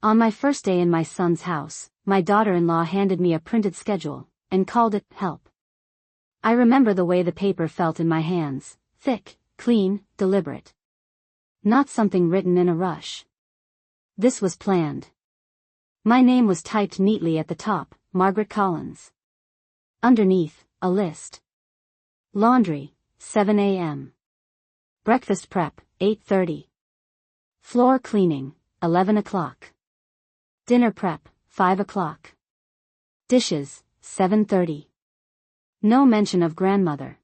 On my first day in my son's house, my daughter-in-law handed me a printed schedule, and called it help. I remember the way the paper felt in my hands, thick, clean, deliberate. Not something written in a rush. This was planned. My name was typed neatly at the top, Margaret Collins. Underneath, a list. Laundry, 7 a.m. Breakfast prep, 8:30. Floor cleaning, 11 o'clock. Dinner prep, 5 o'clock. Dishes, 7:30. No mention of grandmother.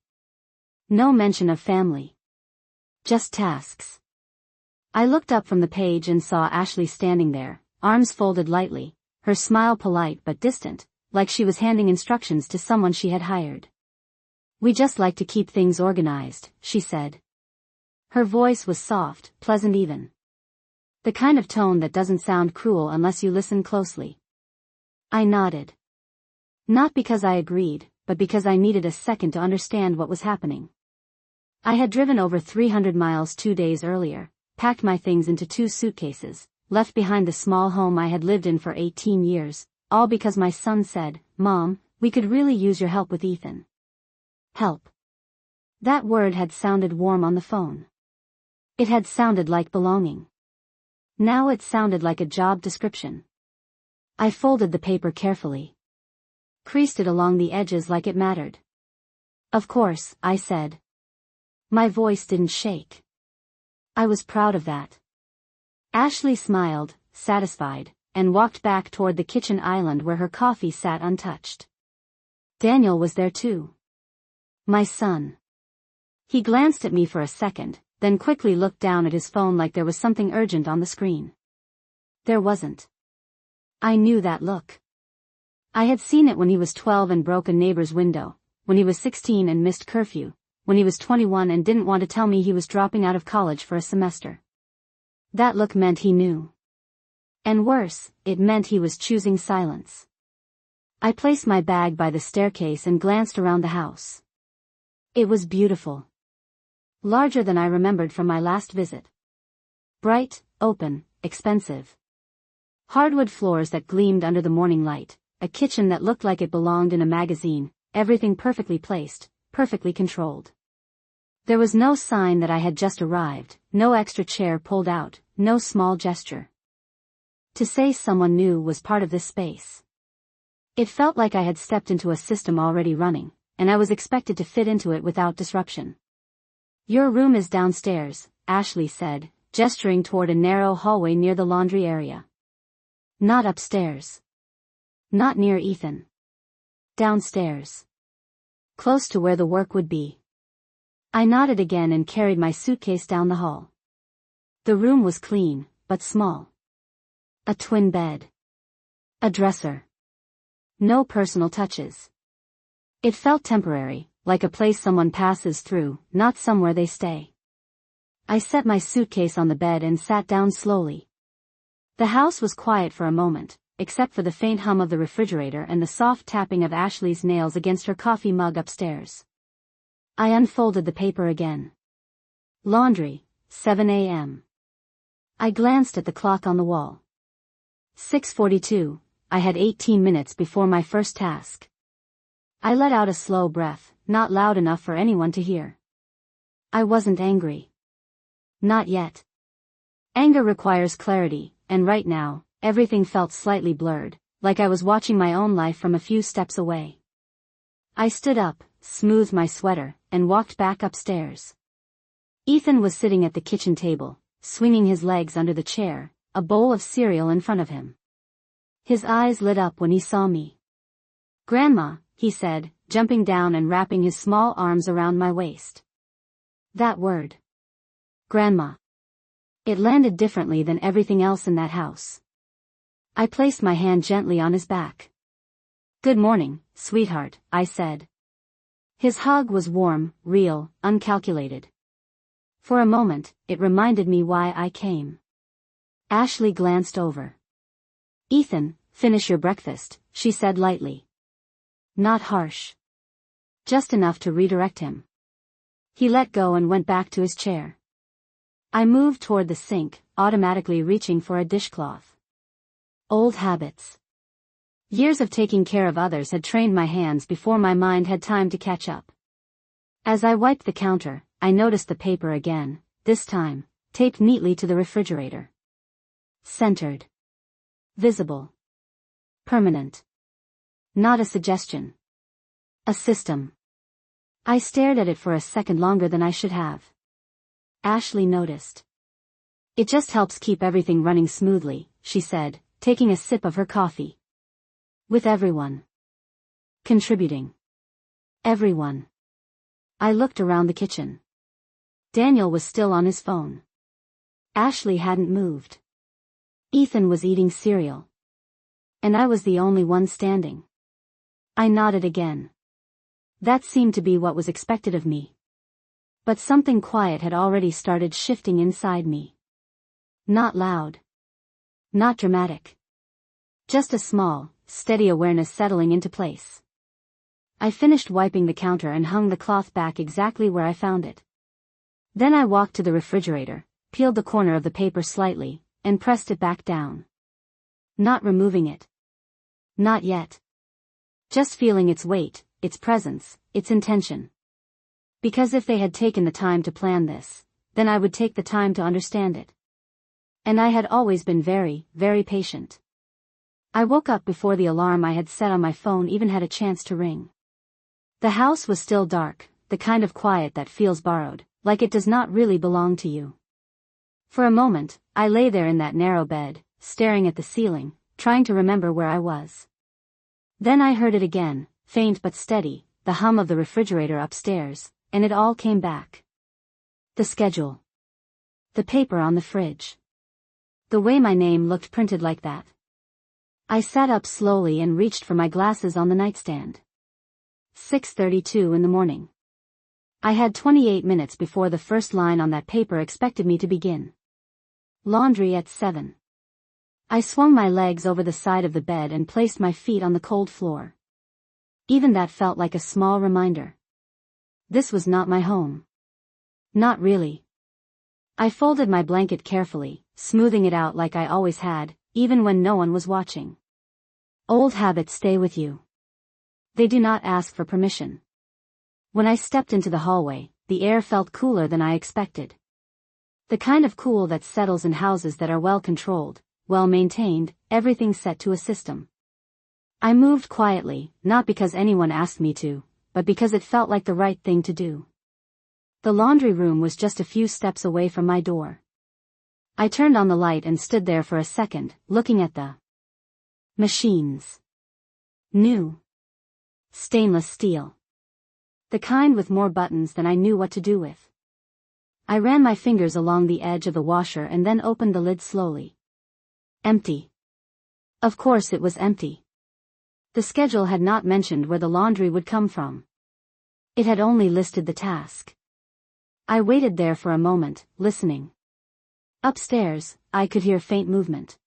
No mention of family. Just tasks. I looked up from the page and saw Ashley standing there, arms folded lightly, her smile polite but distant, like she was handing instructions to someone she had hired. "We just like to keep things organized," she said. Her voice was soft, pleasant even. The kind of tone that doesn't sound cruel unless you listen closely. I nodded. Not because I agreed, but because I needed a second to understand what was happening. I had driven over 300 miles 2 days earlier, packed my things into 2 suitcases, left behind the small home I had lived in for 18 years, all because my son said, "Mom, we could really use your help with Ethan." Help. That word had sounded warm on the phone. It had sounded like belonging. Now it sounded like a job description. I folded the paper carefully. Creased it along the edges like it mattered. "Of course," I said. My voice didn't shake. I was proud of that. Ashley smiled, satisfied, and walked back toward the kitchen island where her coffee sat untouched. Daniel was there too. My son. He glanced at me for a second, then quickly looked down at his phone like there was something urgent on the screen. There wasn't. I knew that look. I had seen it when he was 12 and broke a neighbor's window, when he was 16 and missed curfew, when he was 21 and didn't want to tell me he was dropping out of college for a semester. That look meant he knew. And worse, it meant he was choosing silence. I placed my bag by the staircase and glanced around the house. It was beautiful. Larger than I remembered from my last visit. Bright, open, expensive. Hardwood floors that gleamed under the morning light, a kitchen that looked like it belonged in a magazine, everything perfectly placed, perfectly controlled. There was no sign that I had just arrived, no extra chair pulled out, no small gesture. To say someone new was part of this space. It felt like I had stepped into a system already running, and I was expected to fit into it without disruption. "Your room is downstairs," Ashley said, gesturing toward a narrow hallway near the laundry area. "Not upstairs. Not near Ethan. Downstairs. Close to where the work would be." I nodded again and carried my suitcase down the hall. The room was clean, but small. A twin bed. A dresser. No personal touches. It felt temporary, like a place someone passes through, not somewhere they stay. I set my suitcase on the bed and sat down slowly. The house was quiet for a moment, except for the faint hum of the refrigerator and the soft tapping of Ashley's nails against her coffee mug upstairs. I unfolded the paper again. Laundry, 7 a.m. I glanced at the clock on the wall. 6:42, I had 18 minutes before my first task. I let out a slow breath, not loud enough for anyone to hear. I wasn't angry. Not yet. Anger requires clarity, and right now, everything felt slightly blurred, like I was watching my own life from a few steps away. I stood up, smoothed my sweater, and walked back upstairs. Ethan was sitting at the kitchen table, swinging his legs under the chair, a bowl of cereal in front of him. His eyes lit up when he saw me. "Grandma," he said, jumping down and wrapping his small arms around my waist. That word. Grandma. It landed differently than everything else in that house. I placed my hand gently on his back. "Good morning, sweetheart," I said. His hug was warm, real, uncalculated. For a moment, it reminded me why I came. Ashley glanced over. "Ethan, finish your breakfast," she said lightly. Not harsh. Just enough to redirect him. He let go and went back to his chair. I moved toward the sink, automatically reaching for a dishcloth. Old habits. Years of taking care of others had trained my hands before my mind had time to catch up. As I wiped the counter, I noticed the paper again, this time, taped neatly to the refrigerator. Centered. Visible. Permanent. Not a suggestion. A system. I stared at it for a second longer than I should have. Ashley noticed. It just helps keep everything running smoothly, she said, taking a sip of her coffee. With everyone. Contributing. Everyone. I looked around the kitchen. Daniel was still on his phone. Ashley hadn't moved. Ethan was eating cereal. And I was the only one standing. I nodded again. That seemed to be what was expected of me. But something quiet had already started shifting inside me. Not loud. Not dramatic. Just a small, steady awareness settling into place. I finished wiping the counter and hung the cloth back exactly where I found it. Then I walked to the refrigerator, peeled the corner of the paper slightly, and pressed it back down. Not removing it. Not yet. Just feeling its weight, its presence, its intention. Because if they had taken the time to plan this, then I would take the time to understand it. And I had always been very, very patient. I woke up before the alarm I had set on my phone even had a chance to ring. The house was still dark, the kind of quiet that feels borrowed, like it does not really belong to you. For a moment, I lay there in that narrow bed, staring at the ceiling, trying to remember where I was. Then I heard it again, faint but steady, the hum of the refrigerator upstairs, and it all came back. The schedule. The paper on the fridge. The way my name looked printed like that. I sat up slowly and reached for my glasses on the nightstand. 6:32 in the morning. I had 28 minutes before the first line on that paper expected me to begin. Laundry at 7. I swung my legs over the side of the bed and placed my feet on the cold floor. Even that felt like a small reminder. This was not my home. Not really. I folded my blanket carefully, smoothing it out like I always had, even when no one was watching. Old habits stay with you. They do not ask for permission. When I stepped into the hallway, the air felt cooler than I expected. The kind of cool that settles in houses that are well controlled, well maintained, everything set to a system. I moved quietly, not because anyone asked me to, but because it felt like the right thing to do. The laundry room was just a few steps away from my door. I turned on the light and stood there for a second, looking at the machines. New. Stainless steel. The kind with more buttons than I knew what to do with. I ran my fingers along the edge of the washer and then opened the lid slowly. Empty. Of course it was empty. The schedule had not mentioned where the laundry would come from. It had only listed the task. I waited there for a moment, listening. Upstairs, I could hear faint movement.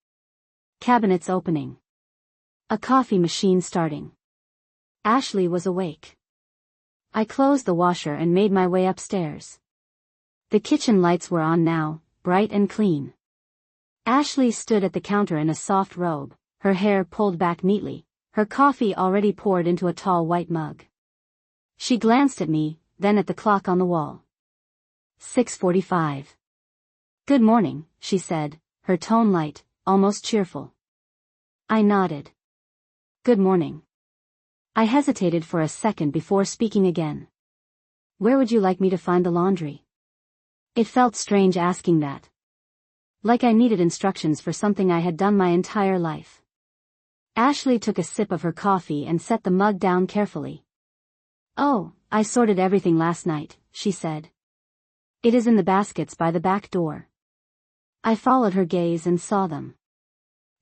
Cabinets opening. A coffee machine starting. Ashley was awake. I closed the washer and made my way upstairs. The kitchen lights were on now, bright and clean. Ashley stood at the counter in a soft robe, her hair pulled back neatly, her coffee already poured into a tall white mug. She glanced at me, then at the clock on the wall. 6:45. Good morning, she said, her tone light, almost cheerful. I nodded. Good morning. I hesitated for a second before speaking again. Where would you like me to find the laundry? It felt strange asking that. Like I needed instructions for something I had done my entire life. Ashley took a sip of her coffee and set the mug down carefully. Oh, I sorted everything last night, she said. It is in the baskets by the back door. I followed her gaze and saw them.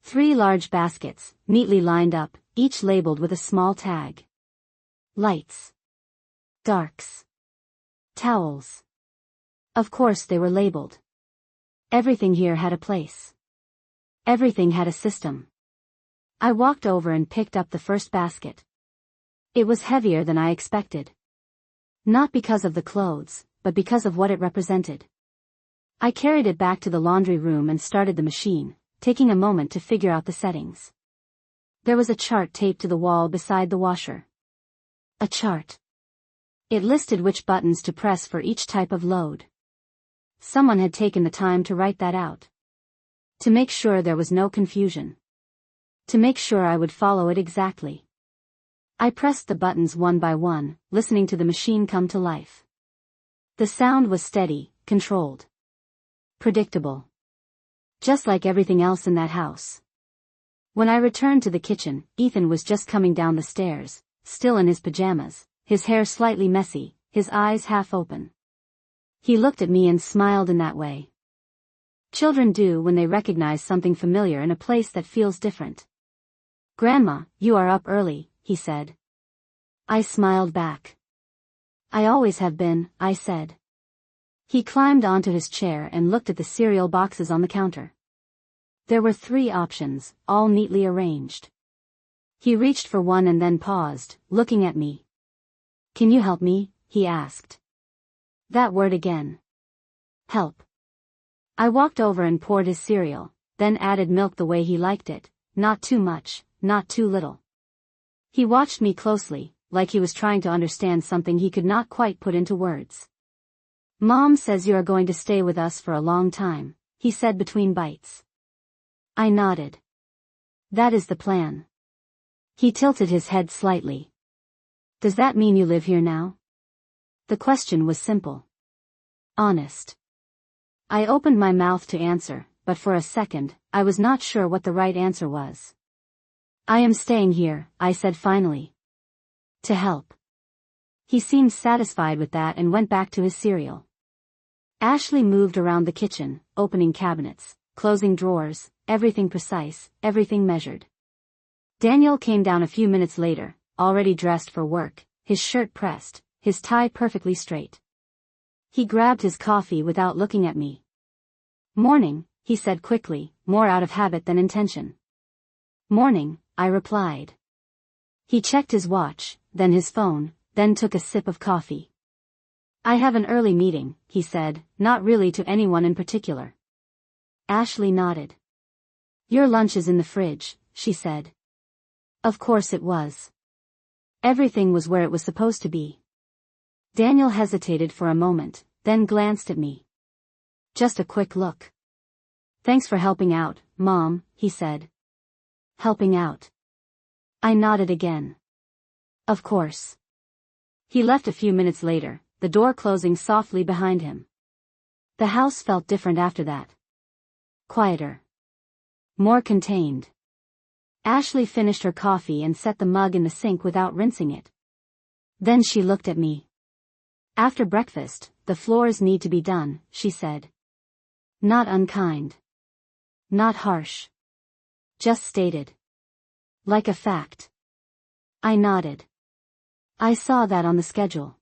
3 large baskets, neatly lined up, each labeled with a small tag. Lights. Darks. Towels. Of course they were labeled. Everything here had a place. Everything had a system. I walked over and picked up the first basket. It was heavier than I expected. Not because of the clothes, but because of what it represented. I carried it back to the laundry room and started the machine, taking a moment to figure out the settings. There was a chart taped to the wall beside the washer. A chart. It listed which buttons to press for each type of load. Someone had taken the time to write that out. To make sure there was no confusion. To make sure I would follow it exactly. I pressed the buttons one by one, listening to the machine come to life. The sound was steady, controlled. Predictable. Just like everything else in that house. When I returned to the kitchen, Ethan was just coming down the stairs, still in his pajamas, his hair slightly messy, his eyes half open. He looked at me and smiled in that way children do when they recognize something familiar in a place that feels different. "Grandma, you are up early," he said. I smiled back. "I always have been," I said. He climbed onto his chair and looked at the cereal boxes on the counter. There were 3 options, all neatly arranged. He reached for one and then paused, looking at me. "Can you help me?" he asked. That word again. Help. I walked over and poured his cereal, then added milk the way he liked it, not too much, not too little. He watched me closely, like he was trying to understand something he could not quite put into words. "Mom says you are going to stay with us for a long time," he said between bites. I nodded. "That is the plan." He tilted his head slightly. "Does that mean you live here now?" The question was simple. Honest. I opened my mouth to answer, but for a second, I was not sure what the right answer was. "I am staying here," I said finally. "To help." He seemed satisfied with that and went back to his cereal. Ashley moved around the kitchen, opening cabinets, closing drawers, everything precise, everything measured. Daniel came down a few minutes later, already dressed for work, his shirt pressed, his tie perfectly straight. He grabbed his coffee without looking at me. "Morning," he said quickly, more out of habit than intention. "Morning," I replied. He checked his watch, then his phone, then took a sip of coffee. "I have an early meeting," he said, not really to anyone in particular. Ashley nodded. "Your lunch is in the fridge," she said. Of course it was. Everything was where it was supposed to be. Daniel hesitated for a moment, then glanced at me. Just a quick look. "Thanks for helping out, Mom," he said. Helping out. I nodded again. Of course. He left a few minutes later, the door closing softly behind him. The house felt different after that. Quieter. More contained. Ashley finished her coffee and set the mug in the sink without rinsing it. Then she looked at me. "After breakfast, the floors need to be done," she said. Not unkind. Not harsh. Just stated. Like a fact. I nodded. "I saw that on the schedule."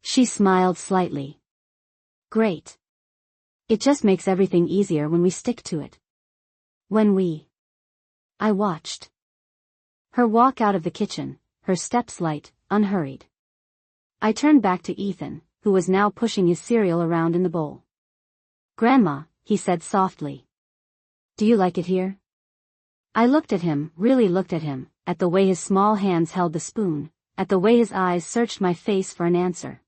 She smiled slightly. "Great. It just makes everything easier when we stick to it." When we. I watched. Her walk out of the kitchen, her steps light, unhurried. I turned back to Ethan, who was now pushing his cereal around in the bowl. "Grandma," he said softly. "Do you like it here?" I looked at him, really looked at him, at the way his small hands held the spoon, at the way his eyes searched my face for an answer.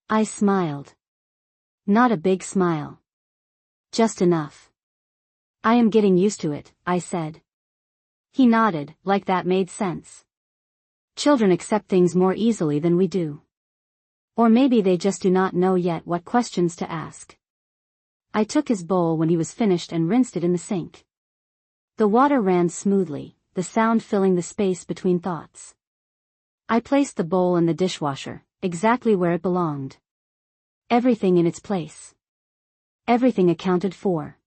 I smiled. Not a big smile. Just enough. "I am getting used to it," I said. He nodded, like that made sense. Children accept things more easily than we do. Or maybe they just do not know yet what questions to ask. I took his bowl when he was finished and rinsed it in the sink. The water ran smoothly, the sound filling the space between thoughts. I placed the bowl in the dishwasher, exactly where it belonged. Everything in its place. Everything accounted for.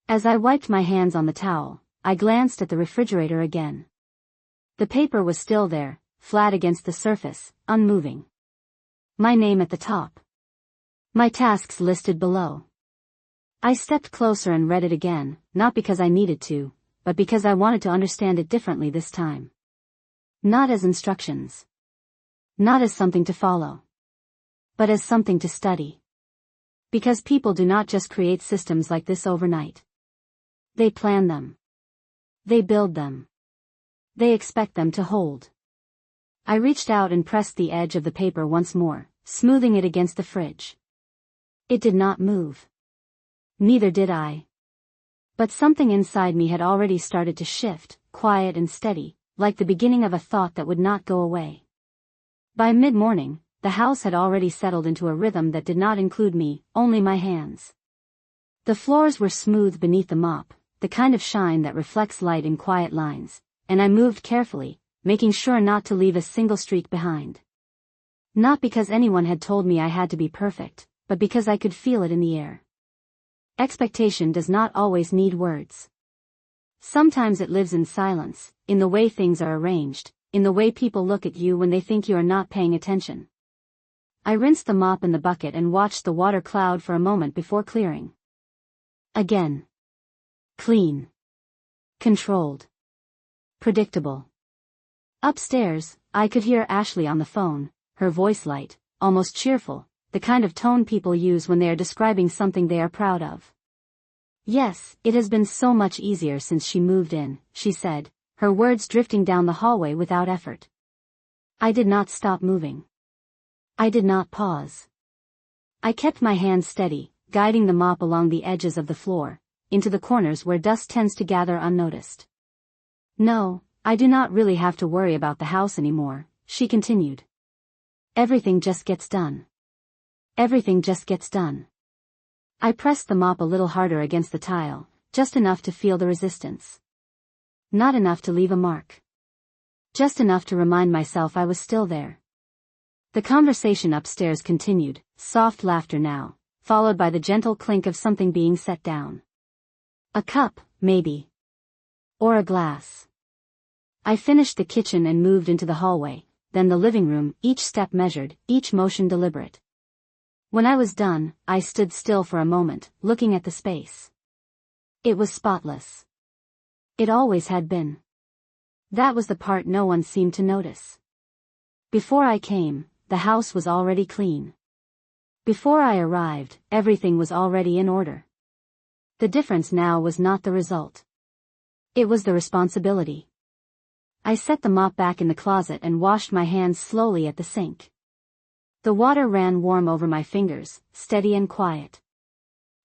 As I wiped my hands on the towel, I glanced at the refrigerator again. The paper was still there, flat against the surface, unmoving. My name at the top. My tasks listed below. I stepped closer and read it again, not because I needed to, but because I wanted to understand it differently this time. Not as instructions. Not as something to follow. But as something to study. Because people do not just create systems like this overnight. They plan them. They build them. They expect them to hold. I reached out and pressed the edge of the paper once more, smoothing it against the fridge. It did not move. Neither did I. But something inside me had already started to shift, quiet and steady, like the beginning of a thought that would not go away. By mid-morning, the house had already settled into a rhythm that did not include me, only my hands. The floors were smooth beneath the mop, the kind of shine that reflects light in quiet lines, and I moved carefully, making sure not to leave a single streak behind. Not because anyone had told me I had to be perfect, but because I could feel it in the air. Expectation does not always need words. Sometimes it lives in silence, in the way things are arranged, in the way people look at you when they think you are not paying attention. I rinsed the mop in the bucket and watched the water cloud for a moment before clearing. Again. Clean. Controlled. Predictable. Upstairs, I could hear Ashley on the phone, her voice light, almost cheerful, the kind of tone people use when they are describing something they are proud of. Yes, it has been so much easier since she moved in, she said, her words drifting down the hallway without effort. I did not stop moving. I did not pause. I kept my hands steady, guiding the mop along the edges of the floor, into the corners where dust tends to gather unnoticed. No, I do not really have to worry about the house anymore, she continued. Everything just gets done. Everything just gets done. I pressed the mop a little harder against the tile, just enough to feel the resistance. Not enough to leave a mark. Just enough to remind myself I was still there. The conversation upstairs continued, soft laughter now, followed by the gentle clink of something being set down. A cup, maybe. Or a glass. I finished the kitchen and moved into the hallway, then the living room, each step measured, each motion deliberate. When I was done, I stood still for a moment, looking at the space. It was spotless. It always had been. That was the part no one seemed to notice. Before I came, the house was already clean. Before I arrived, everything was already in order. The difference now was not the result. It was the responsibility. I set the mop back in the closet and washed my hands slowly at the sink. The water ran warm over my fingers, steady and quiet.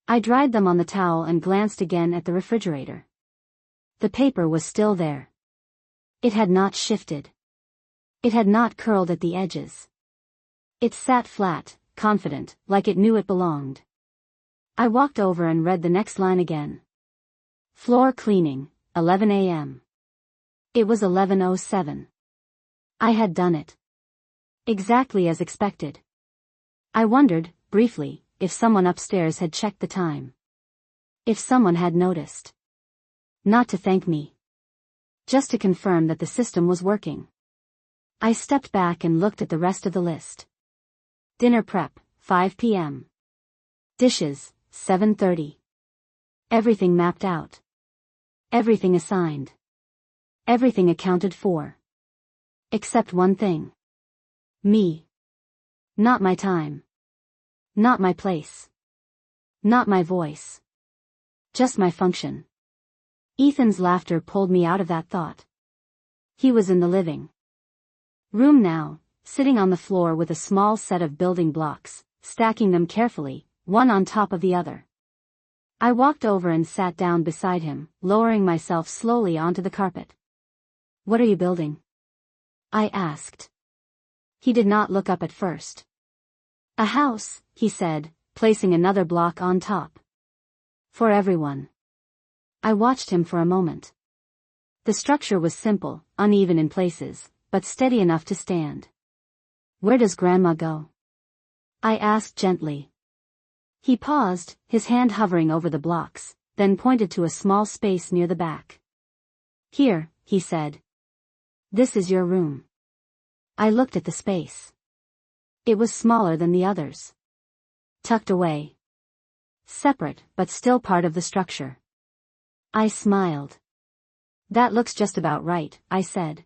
I dried them on the towel and glanced again at the refrigerator. The paper was still there. It had not shifted. It had not curled at the edges. It sat flat, confident, like it knew it belonged. I walked over and read the next line again. Floor cleaning, 11 a.m. It was 11:07. I had done it. Exactly as expected. I wondered, briefly, if someone upstairs had checked the time. If someone had noticed. Not to thank me. Just to confirm that the system was working. I stepped back and looked at the rest of the list. Dinner prep, 5 p.m. Dishes, 7:30. Everything mapped out. Everything assigned. Everything accounted for. Except one thing. Me. Not my time. Not my place. Not my voice. Just my function. Ethan's laughter pulled me out of that thought. He was in the living room now, sitting on the floor with a small set of building blocks, stacking them carefully, one on top of the other. I walked over and sat down beside him, lowering myself slowly onto the carpet. What are you building? I asked. He did not look up at first. A house, he said, placing another block on top. For everyone. I watched him for a moment. The structure was simple, uneven in places, but steady enough to stand. Where does Grandma go? I asked gently. He paused, his hand hovering over the blocks, then pointed to a small space near the back. Here, he said. This is your room. I looked at the space. It was smaller than the others. Tucked away. Separate, but still part of the structure. I smiled. That looks just about right, I said.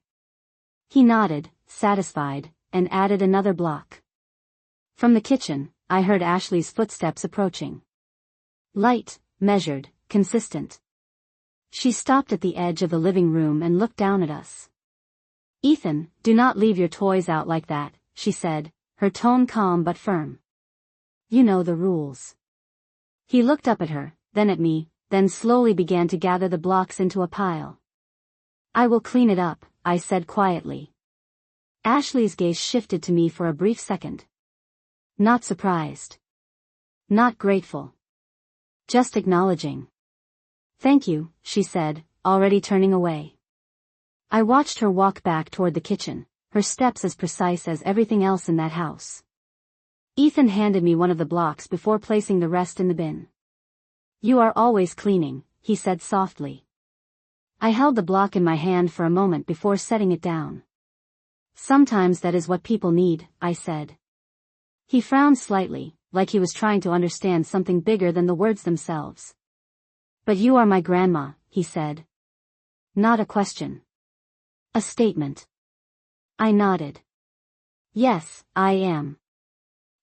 He nodded, satisfied, and added another block. From the kitchen, I heard Ashley's footsteps approaching. Light, measured, consistent. She stopped at the edge of the living room and looked down at us. "Ethan, do not leave your toys out like that," she said, her tone calm but firm. "You know the rules." He looked up at her, then at me, then slowly began to gather the blocks into a pile. "I will clean it up," I said quietly. Ashley's gaze shifted to me for a brief second. Not surprised. Not grateful. Just acknowledging. "Thank you," she said, already turning away. I watched her walk back toward the kitchen, her steps as precise as everything else in that house. Ethan handed me one of the blocks before placing the rest in the bin. "You are always cleaning," he said softly. I held the block in my hand for a moment before setting it down. "Sometimes that is what people need," I said. He frowned slightly, like he was trying to understand something bigger than the words themselves. "But you are my grandma," he said. Not a question. A statement. I nodded. "Yes, I am."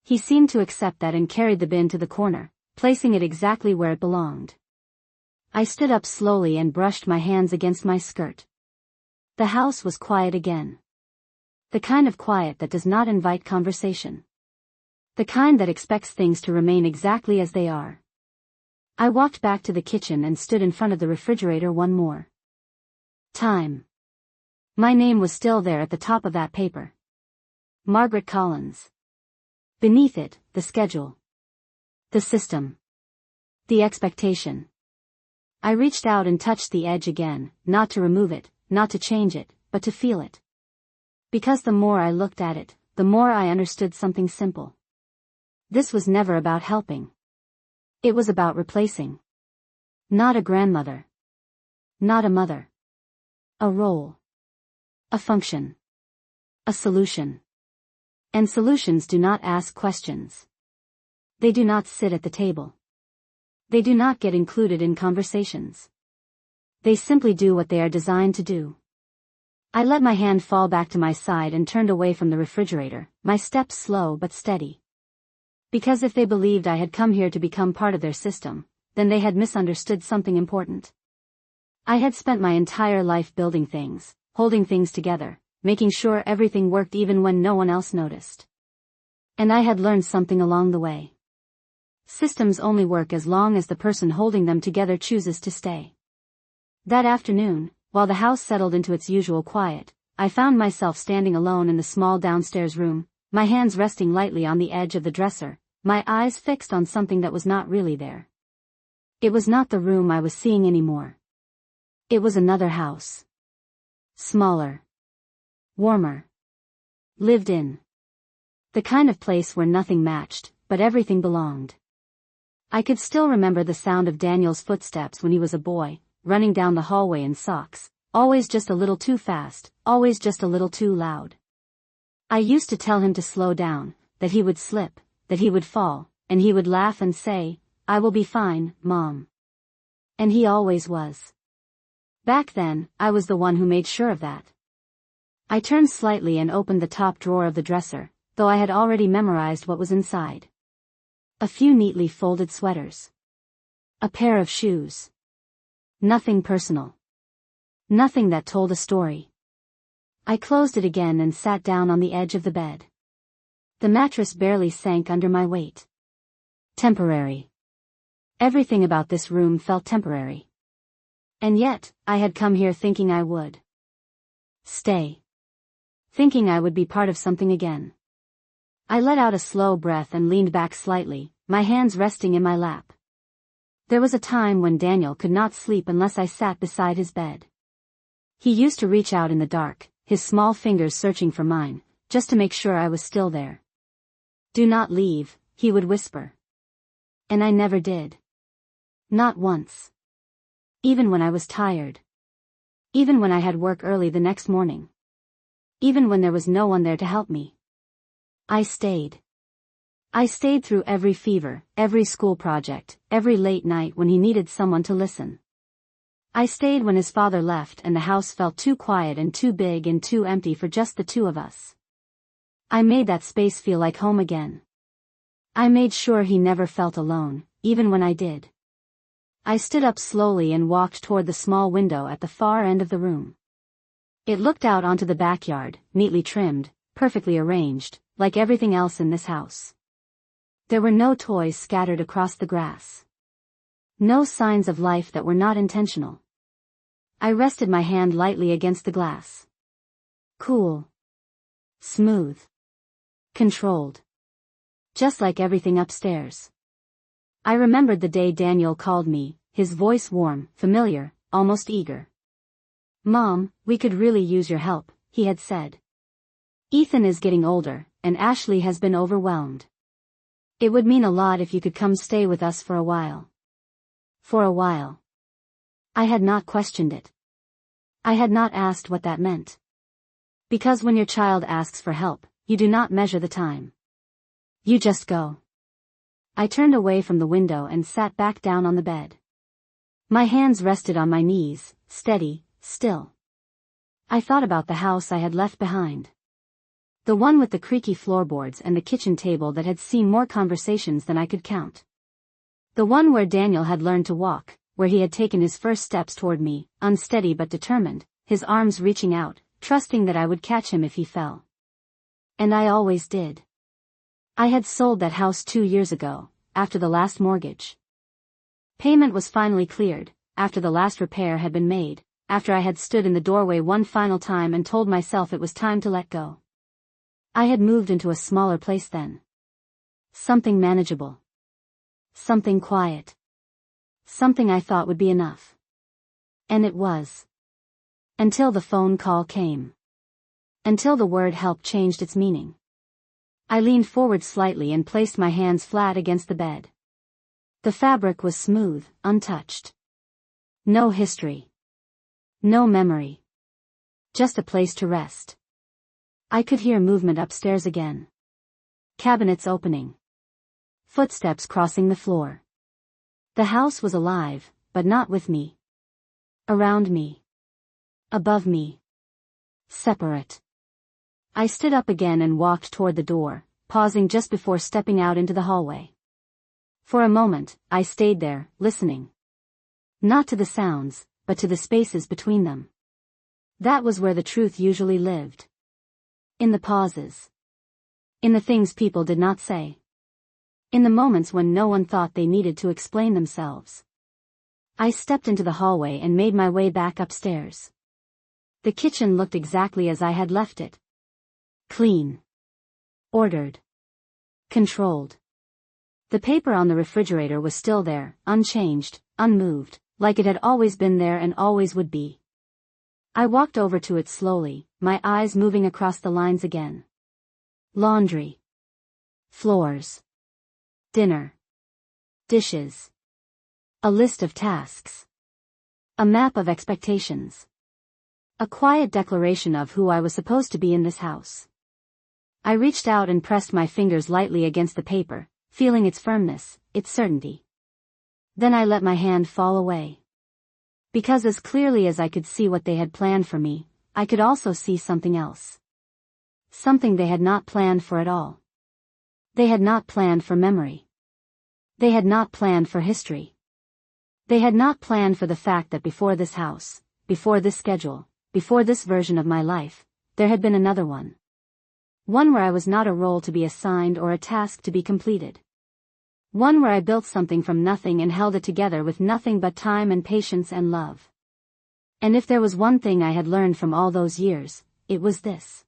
He seemed to accept that and carried the bin to the corner, placing it exactly where it belonged. I stood up slowly and brushed my hands against my skirt. The house was quiet again. The kind of quiet that does not invite conversation. The kind that expects things to remain exactly as they are. I walked back to the kitchen and stood in front of the refrigerator one more time. My name was still there at the top of that paper. Margaret Collins. Beneath it, the schedule. The system. The expectation. I reached out and touched the edge again, not to remove it, not to change it, but to feel it. Because the more I looked at it, the more I understood something simple. This was never about helping. It was about replacing. Not a grandmother. Not a mother. A role. A function. A solution. And solutions do not ask questions. They do not sit at the table. They do not get included in conversations. They simply do what they are designed to do. I let my hand fall back to my side and turned away from the refrigerator, my steps slow but steady. Because if they believed I had come here to become part of their system, then they had misunderstood something important. I had spent my entire life building things, holding things together, making sure everything worked even when no one else noticed. And I had learned something along the way. Systems only work as long as the person holding them together chooses to stay. That afternoon, while the house settled into its usual quiet, I found myself standing alone in the small downstairs room, my hands resting lightly on the edge of the dresser, my eyes fixed on something that was not really there. It was not the room I was seeing anymore. It was another house. Smaller. Warmer. Lived in. The kind of place where nothing matched, but everything belonged. I could still remember the sound of Daniel's footsteps when he was a boy, running down the hallway in socks, always just a little too fast, always just a little too loud. I used to tell him to slow down, that he would slip, that he would fall, and he would laugh and say, "I will be fine, Mom." And he always was. Back then, I was the one who made sure of that. I turned slightly and opened the top drawer of the dresser, though I had already memorized what was inside. A few neatly folded sweaters. A pair of shoes. Nothing personal. Nothing that told a story. I closed it again and sat down on the edge of the bed. The mattress barely sank under my weight. Temporary. Everything about this room felt temporary. And yet, I had come here thinking I would stay. Thinking I would be part of something again. I let out a slow breath and leaned back slightly, my hands resting in my lap. There was a time when Daniel could not sleep unless I sat beside his bed. He used to reach out in the dark, his small fingers searching for mine, just to make sure I was still there. "Do not leave," he would whisper. And I never did. Not once. Even when I was tired. Even when I had work early the next morning. Even when there was no one there to help me. I stayed. I stayed through every fever, every school project, every late night when he needed someone to listen. I stayed when his father left and the house felt too quiet and too big and too empty for just the two of us. I made that space feel like home again. I made sure he never felt alone, even when I did. I stood up slowly and walked toward the small window at the far end of the room. It looked out onto the backyard, neatly trimmed, perfectly arranged, like everything else in this house. There were no toys scattered across the grass. No signs of life that were not intentional. I rested my hand lightly against the glass. Cool. Smooth. Controlled. Just like everything upstairs. I remembered the day Daniel called me, his voice warm, familiar, almost eager. "Mom, we could really use your help," he had said. "Ethan is getting older, and Ashley has been overwhelmed. It would mean a lot if you could come stay with us for a while." For a while. I had not questioned it. I had not asked what that meant. Because when your child asks for help, you do not measure the time. You just go. I turned away from the window and sat back down on the bed. My hands rested on my knees, steady, still. I thought about the house I had left behind. The one with the creaky floorboards and the kitchen table that had seen more conversations than I could count. The one where Daniel had learned to walk, where he had taken his first steps toward me, unsteady but determined, his arms reaching out, trusting that I would catch him if he fell. And I always did. I had sold that house 2 years ago, after the last mortgage. Payment was finally cleared, after the last repair had been made, after I had stood in the doorway one final time and told myself it was time to let go. I had moved into a smaller place then. Something manageable. Something quiet. Something I thought would be enough. And it was. Until the phone call came. Until the word help changed its meaning. I leaned forward slightly and placed my hands flat against the bed. The fabric was smooth, untouched. No history. No memory. Just a place to rest. I could hear movement upstairs again. Cabinets opening. Footsteps crossing the floor. The house was alive, but not with me. Around me. Above me. Separate. I stood up again and walked toward the door, pausing just before stepping out into the hallway. For a moment, I stayed there, listening. Not to the sounds, but to the spaces between them. That was where the truth usually lived. In the pauses. In the things people did not say. In the moments when no one thought they needed to explain themselves. I stepped into the hallway and made my way back upstairs. The kitchen looked exactly as I had left it. Clean. Ordered. Controlled. The paper on the refrigerator was still there, unchanged, unmoved, like it had always been there and always would be. I walked over to it slowly, my eyes moving across the lines again. Laundry. Floors. Dinner. Dishes. A list of tasks. A map of expectations. A quiet declaration of who I was supposed to be in this house. I reached out and pressed my fingers lightly against the paper, feeling its firmness, its certainty. Then I let my hand fall away. Because as clearly as I could see what they had planned for me, I could also see something else. Something they had not planned for at all. They had not planned for memory. They had not planned for history. They had not planned for the fact that before this house, before this schedule, before this version of my life, there had been another one. One where I was not a role to be assigned or a task to be completed. One where I built something from nothing and held it together with nothing but time and patience and love. And if there was one thing I had learned from all those years, it was this.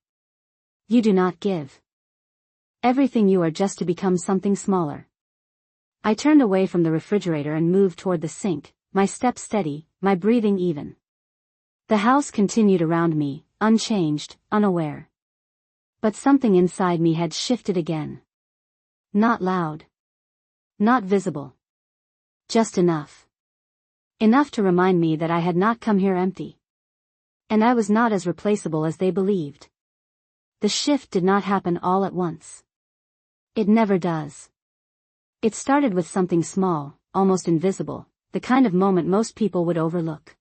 You do not give everything you are just to become something smaller. I turned away from the refrigerator and moved toward the sink, my steps steady, my breathing even. The house continued around me, unchanged, unaware. But something inside me had shifted again. Not loud. Not visible. Just enough. Enough to remind me that I had not come here empty. And I was not as replaceable as they believed. The shift did not happen all at once. It never does. It started with something small, almost invisible, the kind of moment most people would overlook.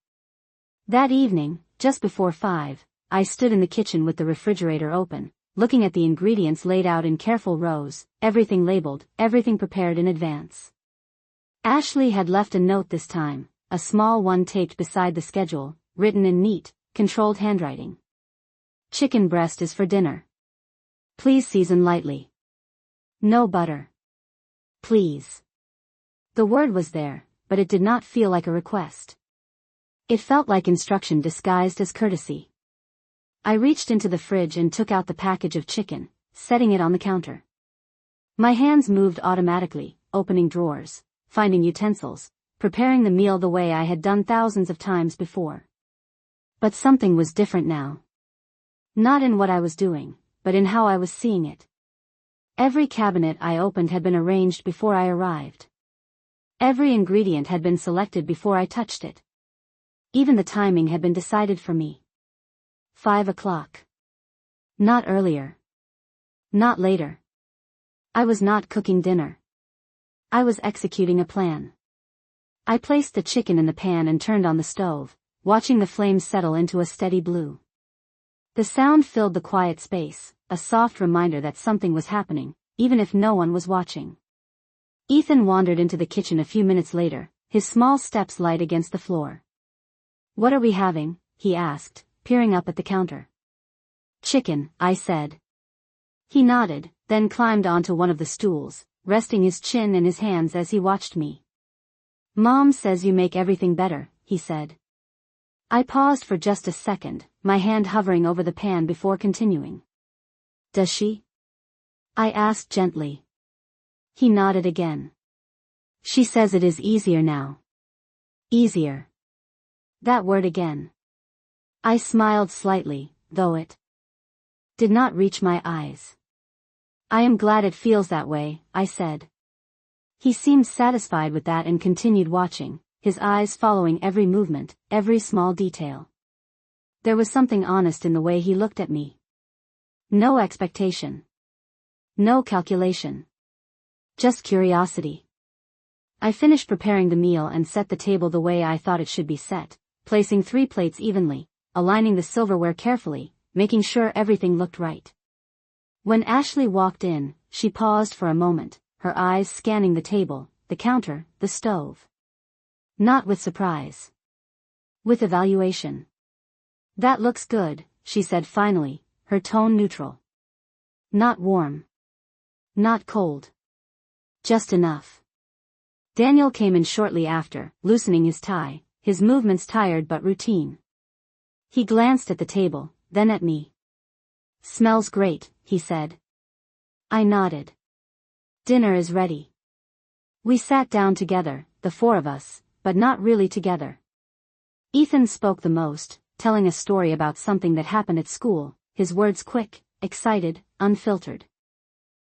That evening, just before 5, I stood in the kitchen with the refrigerator open, looking at the ingredients laid out in careful rows, everything labeled, everything prepared in advance. Ashley had left a note this time, a small one taped beside the schedule, written in neat, controlled handwriting. Chicken breast is for dinner. Please season lightly. No butter. Please. The word was there, but it did not feel like a request. It felt like instruction disguised as courtesy. I reached into the fridge and took out the package of chicken, setting it on the counter. My hands moved automatically, opening drawers, finding utensils, preparing the meal the way I had done thousands of times before. But something was different now. Not in what I was doing, but in how I was seeing it. Every cabinet I opened had been arranged before I arrived. Every ingredient had been selected before I touched it. Even the timing had been decided for me. 5 o'clock. Not earlier. Not later. I was not cooking dinner. I was executing a plan. I placed the chicken in the pan and turned on the stove, watching the flames settle into a steady blue. The sound filled the quiet space, a soft reminder that something was happening, even if no one was watching. Ethan wandered into the kitchen a few minutes later, his small steps light against the floor. "What are we having?" he asked, peering up at the counter. "Chicken," I said. He nodded, then climbed onto one of the stools, resting his chin in his hands as he watched me. "Mom says you make everything better," he said. I paused for just a second, my hand hovering over the pan before continuing. "Does she?" I asked gently. He nodded again. "She says it is easier now." Easier. That word again. I smiled slightly, though it did not reach my eyes. "I am glad it feels that way," I said. He seemed satisfied with that and continued watching, his eyes following every movement, every small detail. There was something honest in the way he looked at me. No expectation. No calculation. Just curiosity. I finished preparing the meal and set the table the way I thought it should be set, placing 3 plates evenly, aligning the silverware carefully, making sure everything looked right. When Ashley walked in, she paused for a moment, her eyes scanning the table, the counter, the stove. Not with surprise. With evaluation. "That looks good," she said finally, her tone neutral. "Not warm. Not cold. Just enough." Daniel came in shortly after, loosening his tie, his movements tired but routine. He glanced at the table, then at me. "Smells great," he said. I nodded. "Dinner is ready." We sat down together, the 4 of us, but not really together. Ethan spoke the most, telling a story about something that happened at school, his words quick, excited, unfiltered.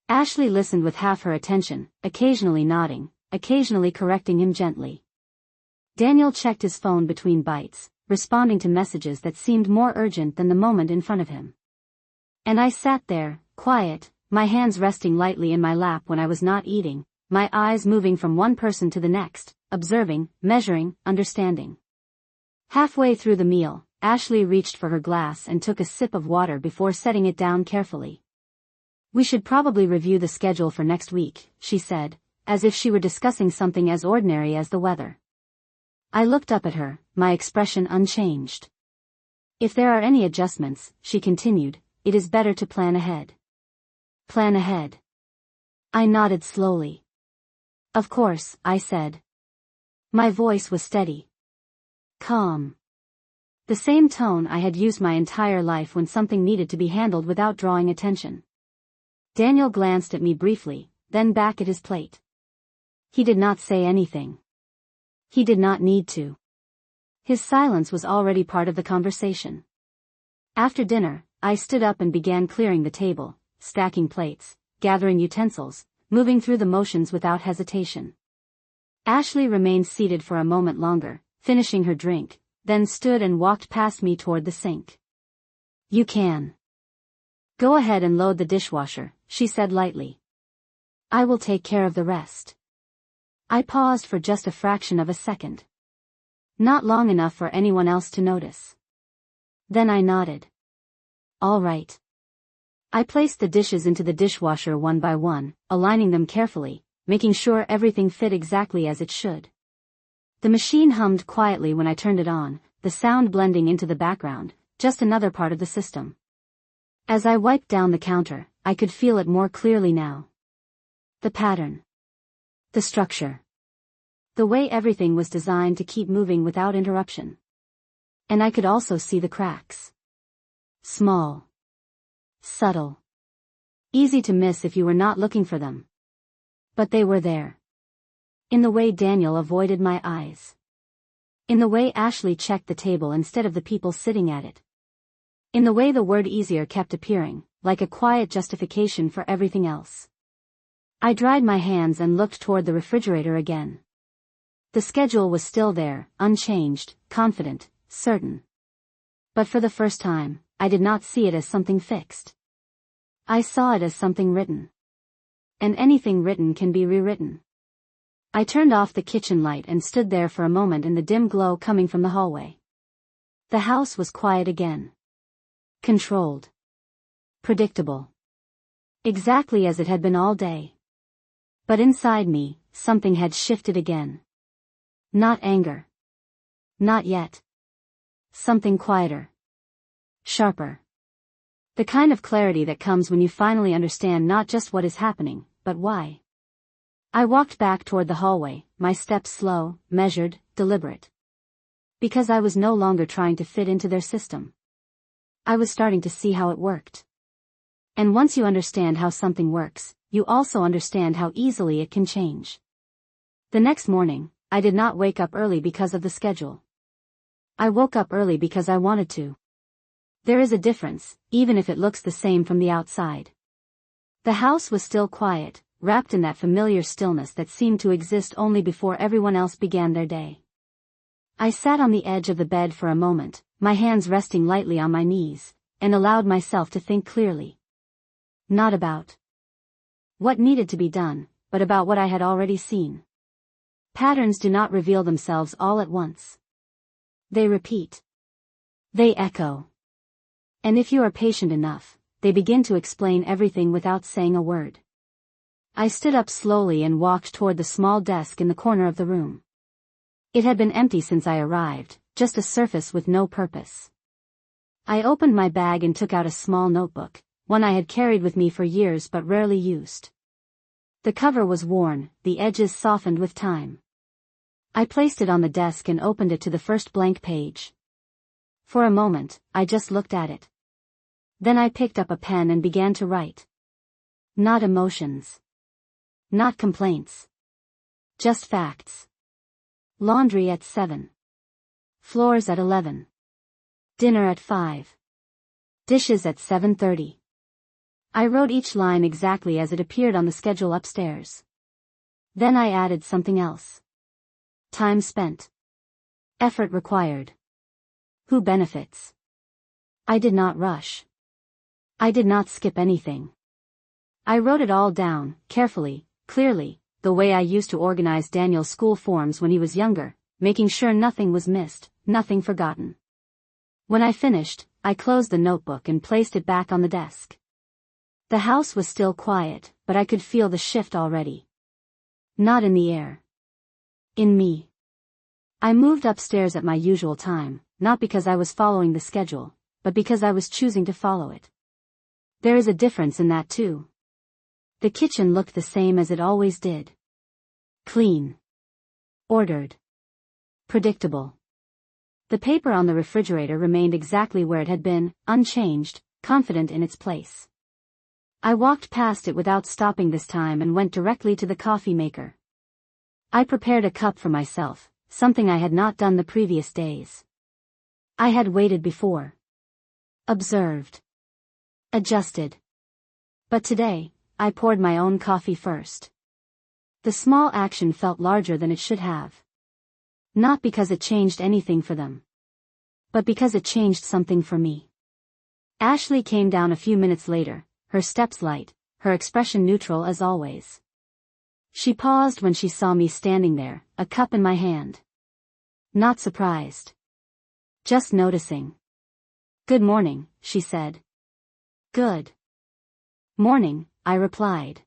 Ashley listened with half her attention, occasionally nodding, occasionally correcting him gently. Daniel checked his phone between bites, responding to messages that seemed more urgent than the moment in front of him. And I sat there, quiet, my hands resting lightly in my lap when I was not eating, my eyes moving from one person to the next, observing, measuring, understanding. Halfway through the meal, Ashley reached for her glass and took a sip of water before setting it down carefully. "We should probably review the schedule for next week," she said, as if she were discussing something as ordinary as the weather. I looked up at her, my expression unchanged. "If there are any adjustments," she continued, "it is better to plan ahead." Plan ahead. I nodded slowly. "Of course," I said. My voice was steady. Calm. The same tone I had used my entire life when something needed to be handled without drawing attention. Daniel glanced at me briefly, then back at his plate. He did not say anything. He did not need to. His silence was already part of the conversation. After dinner, I stood up and began clearing the table, stacking plates, gathering utensils, moving through the motions without hesitation. Ashley remained seated for a moment longer, finishing her drink, then stood and walked past me toward the sink. "You can go ahead and load the dishwasher," she said lightly. "I will take care of the rest." I paused for just a fraction of a second. Not long enough for anyone else to notice. Then I nodded. "All right." I placed the dishes into the dishwasher one by one, aligning them carefully, making sure everything fit exactly as it should. The machine hummed quietly when I turned it on, the sound blending into the background, just another part of the system. As I wiped down the counter, I could feel it more clearly now. The pattern. The structure. The way everything was designed to keep moving without interruption. And I could also see the cracks. Small. Subtle. Easy to miss if you were not looking for them. But they were there. In the way Daniel avoided my eyes. In the way Ashley checked the table instead of the people sitting at it. In the way the word easier kept appearing, like a quiet justification for everything else. I dried my hands and looked toward the refrigerator again. The schedule was still there, unchanged, confident, certain. But for the first time, I did not see it as something fixed. I saw it as something written. And anything written can be rewritten. I turned off the kitchen light and stood there for a moment in the dim glow coming from the hallway. The house was quiet again. Controlled. Predictable. Exactly as it had been all day. But inside me, something had shifted again. Not anger. Not yet. Something quieter. Sharper. The kind of clarity that comes when you finally understand not just what is happening, but why. I walked back toward the hallway, my steps slow, measured, deliberate. Because I was no longer trying to fit into their system. I was starting to see how it worked. And once you understand how something works, you also understand how easily it can change. The next morning, I did not wake up early because of the schedule. I woke up early because I wanted to. There is a difference, even if it looks the same from the outside. The house was still quiet, wrapped in that familiar stillness that seemed to exist only before everyone else began their day. I sat on the edge of the bed for a moment, my hands resting lightly on my knees, and allowed myself to think clearly. Not about what needed to be done, but about what I had already seen. Patterns do not reveal themselves all at once. They repeat. They echo. And if you are patient enough, they begin to explain everything without saying a word. I stood up slowly and walked toward the small desk in the corner of the room. It had been empty since I arrived, just a surface with no purpose. I opened my bag and took out a small notebook, one I had carried with me for years but rarely used. The cover was worn, the edges softened with time. I placed it on the desk and opened it to the first blank page. For a moment, I just looked at it. Then I picked up a pen and began to write. Not emotions. Not complaints. Just facts. Laundry at 7. Floors at 11. Dinner at 5. Dishes at 7:30. I wrote each line exactly as it appeared on the schedule upstairs. Then I added something else. Time spent. Effort required. Who benefits? I did not rush. I did not skip anything. I wrote it all down, carefully, clearly, the way I used to organize Daniel's school forms when he was younger, making sure nothing was missed, nothing forgotten. When I finished, I closed the notebook and placed it back on the desk. The house was still quiet, but I could feel the shift already. Not in the air. In me. I moved upstairs at my usual time, not because I was following the schedule, but because I was choosing to follow it. There is a difference in that too. The kitchen looked the same as it always did. Clean. Ordered. Predictable. The paper on the refrigerator remained exactly where it had been, unchanged, confident in its place. I walked past it without stopping this time and went directly to the coffee maker. I prepared a cup for myself, something I had not done the previous days. I had waited before. Observed. Adjusted. But today, I poured my own coffee first. The small action felt larger than it should have. Not because it changed anything for them. But because it changed something for me. Ashley came down a few minutes later, her steps light, her expression neutral as always. She paused when she saw me standing there, a cup in my hand. Not surprised. Just noticing. Good morning, she said. Good morning, I replied.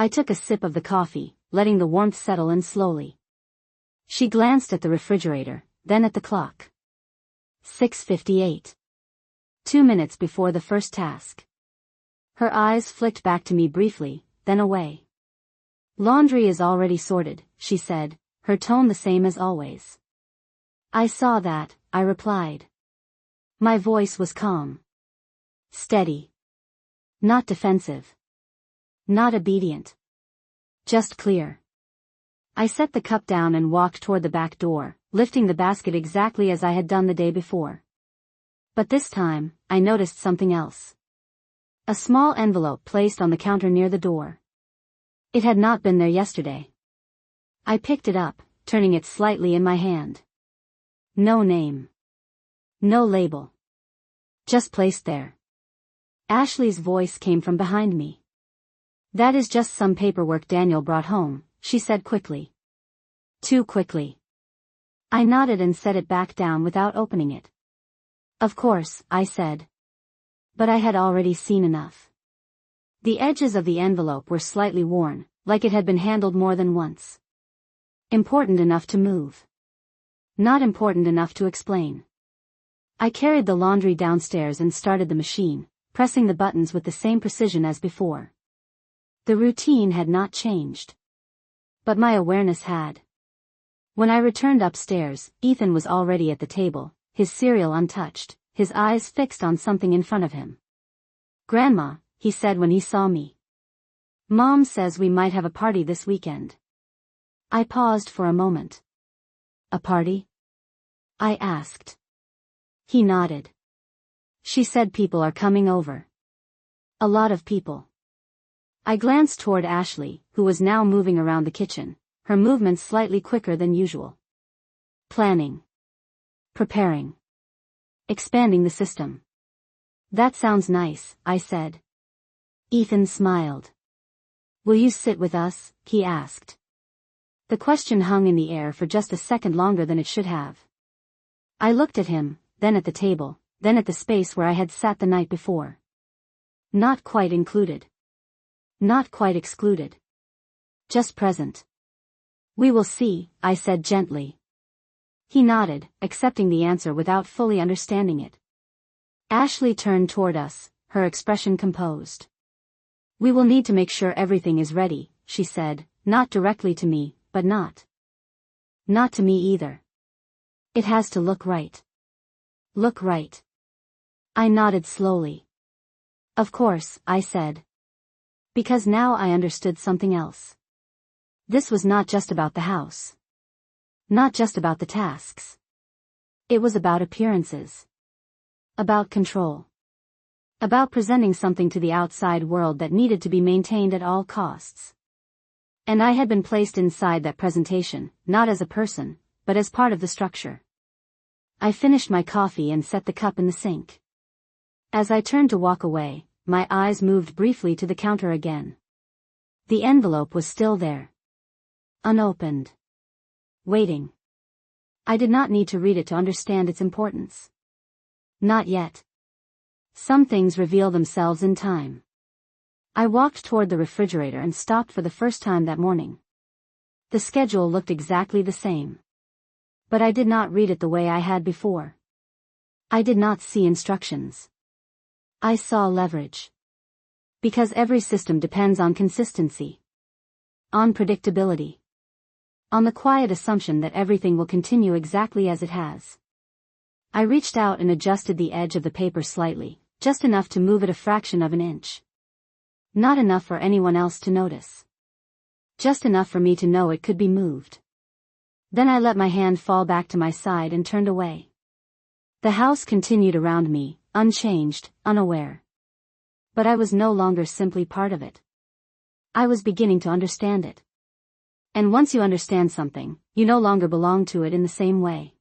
I took a sip of the coffee, letting the warmth settle in slowly. She glanced at the refrigerator, then at the clock. 6:58. 2 minutes before the first task. Her eyes flicked back to me briefly, then away. Laundry is already sorted, she said, her tone the same as always. I saw that, I replied. My voice was calm. Steady. Not defensive. Not obedient. Just clear. I set the cup down and walked toward the back door, lifting the basket exactly as I had done the day before. But this time, I noticed something else. A small envelope placed on the counter near the door. It had not been there yesterday. I picked it up, turning it slightly in my hand. No name. No label. Just placed there. Ashley's voice came from behind me. That is just some paperwork Daniel brought home, she said quickly. Too quickly. I nodded and set it back down without opening it. Of course, I said. But I had already seen enough. The edges of the envelope were slightly worn, like it had been handled more than once. Important enough to move. Not important enough to explain. I carried the laundry downstairs and started the machine, pressing the buttons with the same precision as before. The routine had not changed. But my awareness had. When I returned upstairs, Ethan was already at the table, his cereal untouched, his eyes fixed on something in front of him. Grandma, he said when he saw me. Mom says we might have a party this weekend. I paused for a moment. A party? I asked. He nodded. She said people are coming over. A lot of people. I glanced toward Ashley, who was now moving around the kitchen, her movements slightly quicker than usual. Planning. Preparing. Expanding the system. That sounds nice, I said. Ethan smiled. Will you sit with us? He asked. The question hung in the air for just a second longer than it should have. I looked at him, then at the table, then at the space where I had sat the night before. Not quite included. Not quite excluded. Just present. We will see, I said gently. He nodded, accepting the answer without fully understanding it. Ashley turned toward us, her expression composed. We will need to make sure everything is ready, she said, not directly to me, but not to me either. It has to look right. Look right. I nodded slowly. Of course, I said. Because now I understood something else. This was not just about the house. Not just about the tasks. It was about appearances. About control. About presenting something to the outside world that needed to be maintained at all costs. And I had been placed inside that presentation, not as a person, but as part of the structure. I finished my coffee and set the cup in the sink. As I turned to walk away, my eyes moved briefly to the counter again. The envelope was still there. Unopened. Waiting. I did not need to read it to understand its importance. Not yet. Some things reveal themselves in time. I walked toward the refrigerator and stopped for the first time that morning. The schedule looked exactly the same. But I did not read it the way I had before. I did not see instructions. I saw leverage. Because every system depends on consistency. On predictability. On the quiet assumption that everything will continue exactly as it has. I reached out and adjusted the edge of the paper slightly, just enough to move it a fraction of an inch. Not enough for anyone else to notice. Just enough for me to know it could be moved. Then I let my hand fall back to my side and turned away. The house continued around me, unchanged, unaware. But I was no longer simply part of it. I was beginning to understand it. And once you understand something, you no longer belong to it in the same way.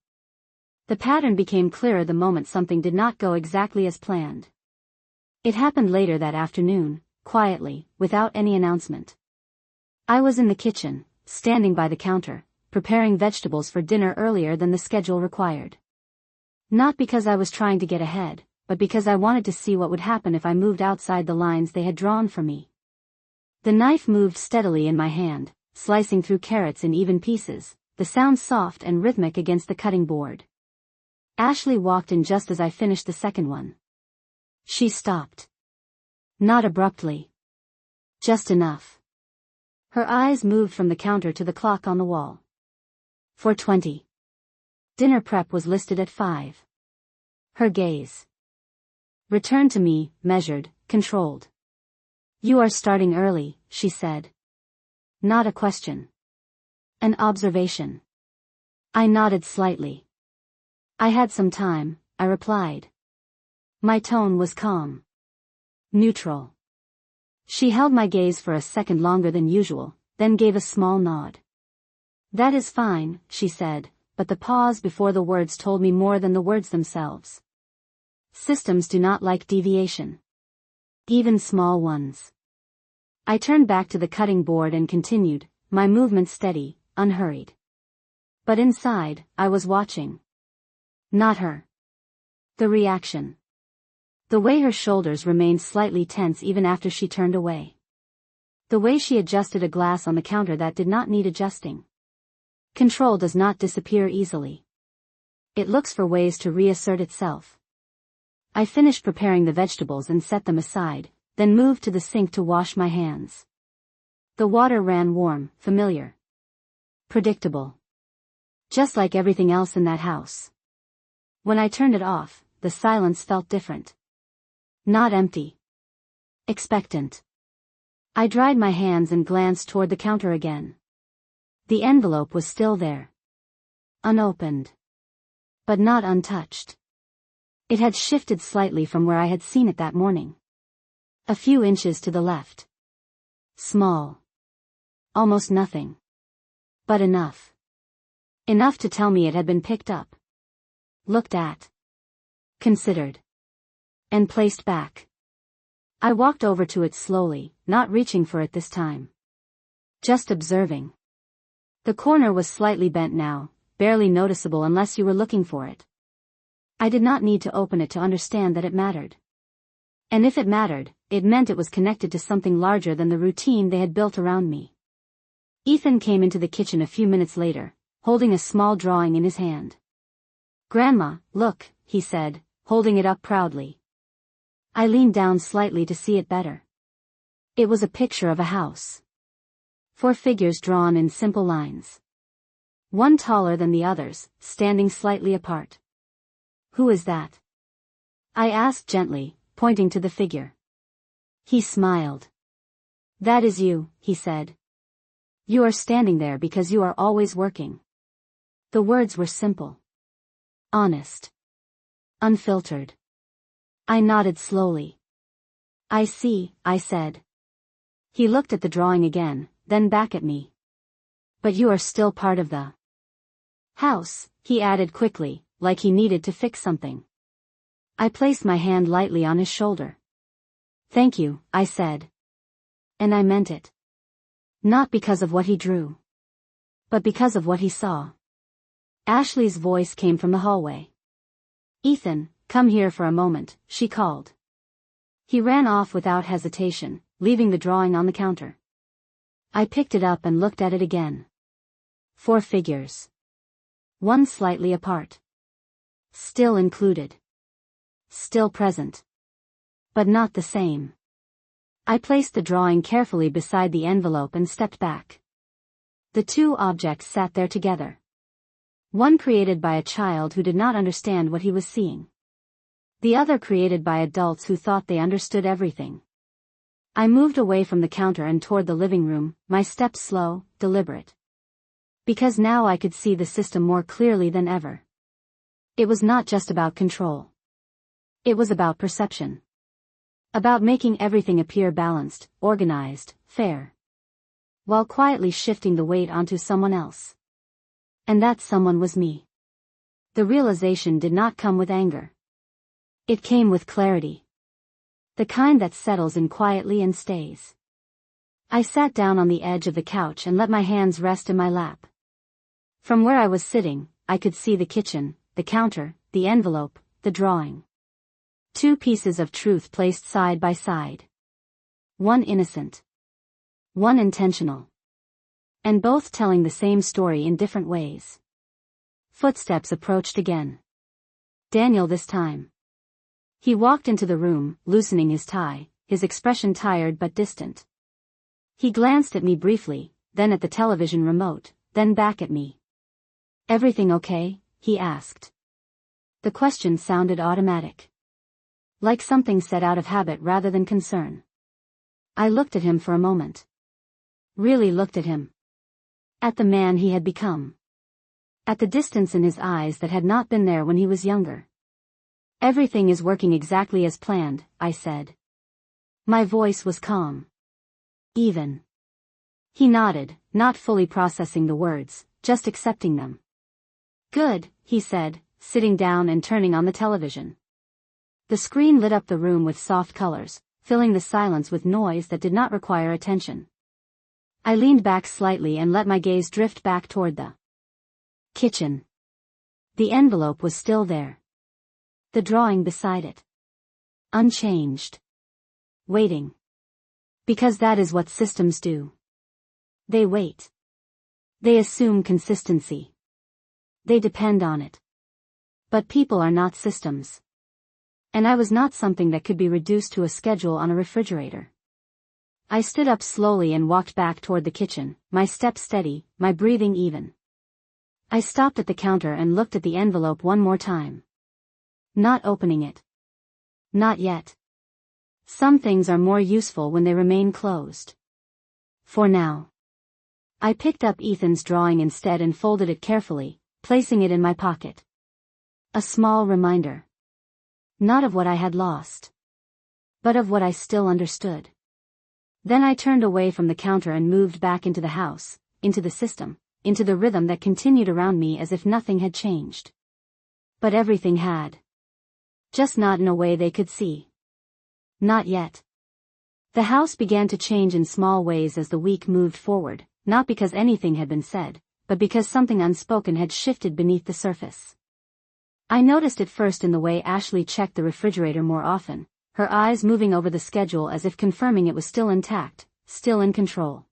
The pattern became clearer the moment something did not go exactly as planned. It happened later that afternoon, quietly, without any announcement. I was in the kitchen, standing by the counter, preparing vegetables for dinner earlier than the schedule required. Not because I was trying to get ahead, but because I wanted to see what would happen if I moved outside the lines they had drawn for me. The knife moved steadily in my hand, slicing through carrots in even pieces, the sound soft and rhythmic against the cutting board. Ashley walked in just as I finished the second one. She stopped. Not abruptly. Just enough. Her eyes moved from the counter to the clock on the wall. 4:20. Dinner prep was listed at 5. Her gaze returned to me, measured, controlled. You are starting early, she said. Not a question. An observation. I nodded slightly. I had some time, I replied. My tone was calm. Neutral. She held my gaze for a second longer than usual, then gave a small nod. That is fine, she said, but the pause before the words told me more than the words themselves. Systems do not like deviation. Even small ones. I turned back to the cutting board and continued, my movement steady, unhurried. But inside, I was watching. Not her. The reaction. The way her shoulders remained slightly tense even after she turned away. The way she adjusted a glass on the counter that did not need adjusting. Control does not disappear easily. It looks for ways to reassert itself. I finished preparing the vegetables and set them aside, then moved to the sink to wash my hands. The water ran warm, familiar. Predictable. Just like everything else in that house. When I turned it off, the silence felt different. Not empty. Expectant. I dried my hands and glanced toward the counter again. The envelope was still there. Unopened. But not untouched. It had shifted slightly from where I had seen it that morning. A few inches to the left. Small. Almost nothing. But enough. Enough to tell me it had been picked up. Looked at. Considered. And placed back. I walked over to it slowly, not reaching for it this time. Just observing. The corner was slightly bent now, barely noticeable unless you were looking for it. I did not need to open it to understand that it mattered. And if it mattered, it meant it was connected to something larger than the routine they had built around me. Ethan came into the kitchen a few minutes later, holding a small drawing in his hand. Grandma, look, he said, holding it up proudly. I leaned down slightly to see it better. It was a picture of a house. 4 figures drawn in simple lines. One taller than the others, standing slightly apart. Who is that? I asked gently, pointing to the figure. He smiled. That is you, he said. You are standing there because you are always working. The words were simple. Honest. Unfiltered. I nodded slowly. I see, I said. He looked at the drawing again, then back at me. But you are still part of the house, he added quickly, like he needed to fix something. I placed my hand lightly on his shoulder. Thank you, I said. And I meant it. Not because of what he drew. But because of what he saw. Ashley's voice came from the hallway. Ethan, come here for a moment, she called. He ran off without hesitation, leaving the drawing on the counter. I picked it up and looked at it again. 4 figures. One slightly apart. Still included. Still present. But not the same. I placed the drawing carefully beside the envelope and stepped back. The 2 objects sat there together. One created by a child who did not understand what he was seeing. The other created by adults who thought they understood everything. I moved away from the counter and toward the living room, my steps slow, deliberate. Because now I could see the system more clearly than ever. It was not just about control. It was about perception. About making everything appear balanced, organized, fair. While quietly shifting the weight onto someone else. And that someone was me. The realization did not come with anger. It came with clarity. The kind that settles in quietly and stays. I sat down on the edge of the couch and let my hands rest in my lap. From where I was sitting, I could see the kitchen, the counter, the envelope, the drawing. 2 pieces of truth placed side by side. One innocent. One intentional. And both telling the same story in different ways. Footsteps approached again. Daniel this time. He walked into the room, loosening his tie, his expression tired but distant. He glanced at me briefly, then at the television remote, then back at me. "Everything okay?" he asked. The question sounded automatic. Like something said out of habit rather than concern. I looked at him for a moment. Really looked at him. At the man he had become. At the distance in his eyes that had not been there when he was younger. "Everything is working exactly as planned," I said. My voice was calm. Even. He nodded, not fully processing the words, just accepting them. "Good," he said, sitting down and turning on the television. The screen lit up the room with soft colors, filling the silence with noise that did not require attention. I leaned back slightly and let my gaze drift back toward the kitchen. The envelope was still there. The drawing beside it. Unchanged. Waiting. Because that is what systems do. They wait. They assume consistency. They depend on it. But people are not systems. And I was not something that could be reduced to a schedule on a refrigerator. I stood up slowly and walked back toward the kitchen, my step steady, my breathing even. I stopped at the counter and looked at the envelope one more time. Not opening it. Not yet. Some things are more useful when they remain closed. For now. I picked up Ethan's drawing instead and folded it carefully, placing it in my pocket. A small reminder. Not of what I had lost. But of what I still understood. Then I turned away from the counter and moved back into the house, into the system, into the rhythm that continued around me as if nothing had changed. But everything had. Just not in a way they could see. Not yet. The house began to change in small ways as the week moved forward, not because anything had been said, but because something unspoken had shifted beneath the surface. I noticed it first in the way Ashley checked the refrigerator more often, her eyes moving over the schedule as if confirming it was still intact, still in control.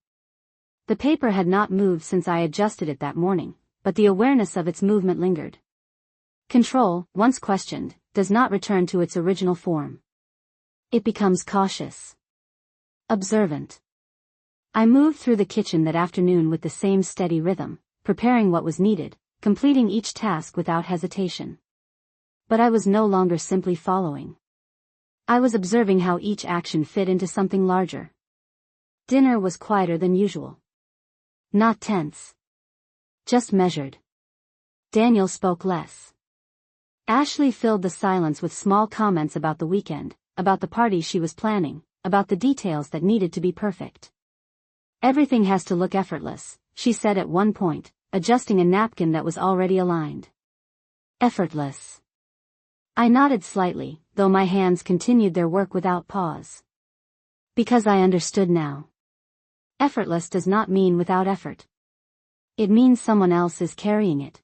The paper had not moved since I adjusted it that morning, but the awareness of its movement lingered. Control, once questioned, does not return to its original form. It becomes cautious. Observant. I moved through the kitchen that afternoon with the same steady rhythm, preparing what was needed, completing each task without hesitation. But I was no longer simply following. I was observing how each action fit into something larger. Dinner was quieter than usual. Not tense. Just measured. Daniel spoke less. Ashley filled the silence with small comments about the weekend, about the party she was planning, about the details that needed to be perfect. "Everything has to look effortless," she said at one point, adjusting a napkin that was already aligned. Effortless. I nodded slightly, though my hands continued their work without pause. Because I understood now. Effortless does not mean without effort. It means someone else is carrying it.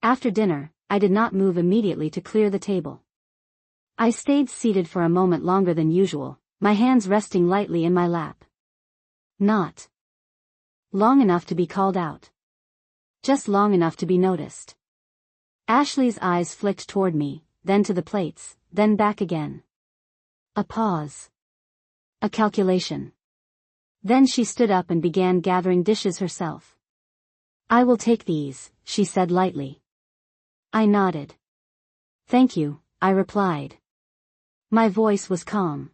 After dinner, I did not move immediately to clear the table. I stayed seated for a moment longer than usual, my hands resting lightly in my lap. Not long enough to be called out. Just long enough to be noticed. Ashley's eyes flicked toward me, then to the plates, then back again. A pause. A calculation. Then she stood up and began gathering dishes herself. "I will take these," she said lightly. I nodded. "Thank you," I replied. My voice was calm.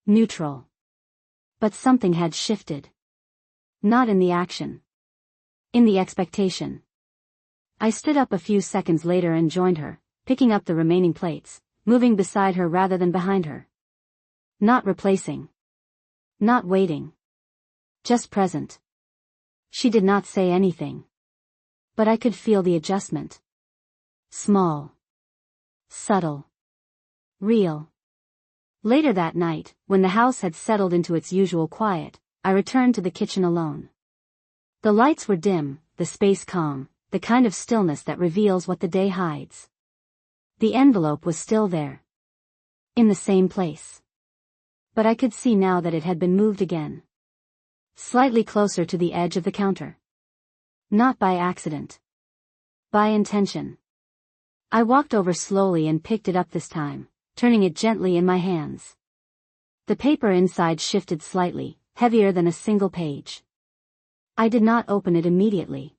Neutral. But something had shifted. Not in the action. In the expectation. I stood up a few seconds later and joined her, picking up the remaining plates, moving beside her rather than behind her. Not replacing. Not waiting. Just present. She did not say anything. But I could feel the adjustment. Small. Subtle. Real. Later that night, when the house had settled into its usual quiet, I returned to the kitchen alone. The lights were dim, the space calm, the kind of stillness that reveals what the day hides. The envelope was still there. In the same place. But I could see now that it had been moved again. slightly closer to the edge of the counter. Not by accident. By intention. I walked over slowly and picked it up this time, turning it gently in my hands. The paper inside shifted slightly, heavier than a single page. I did not open it immediately.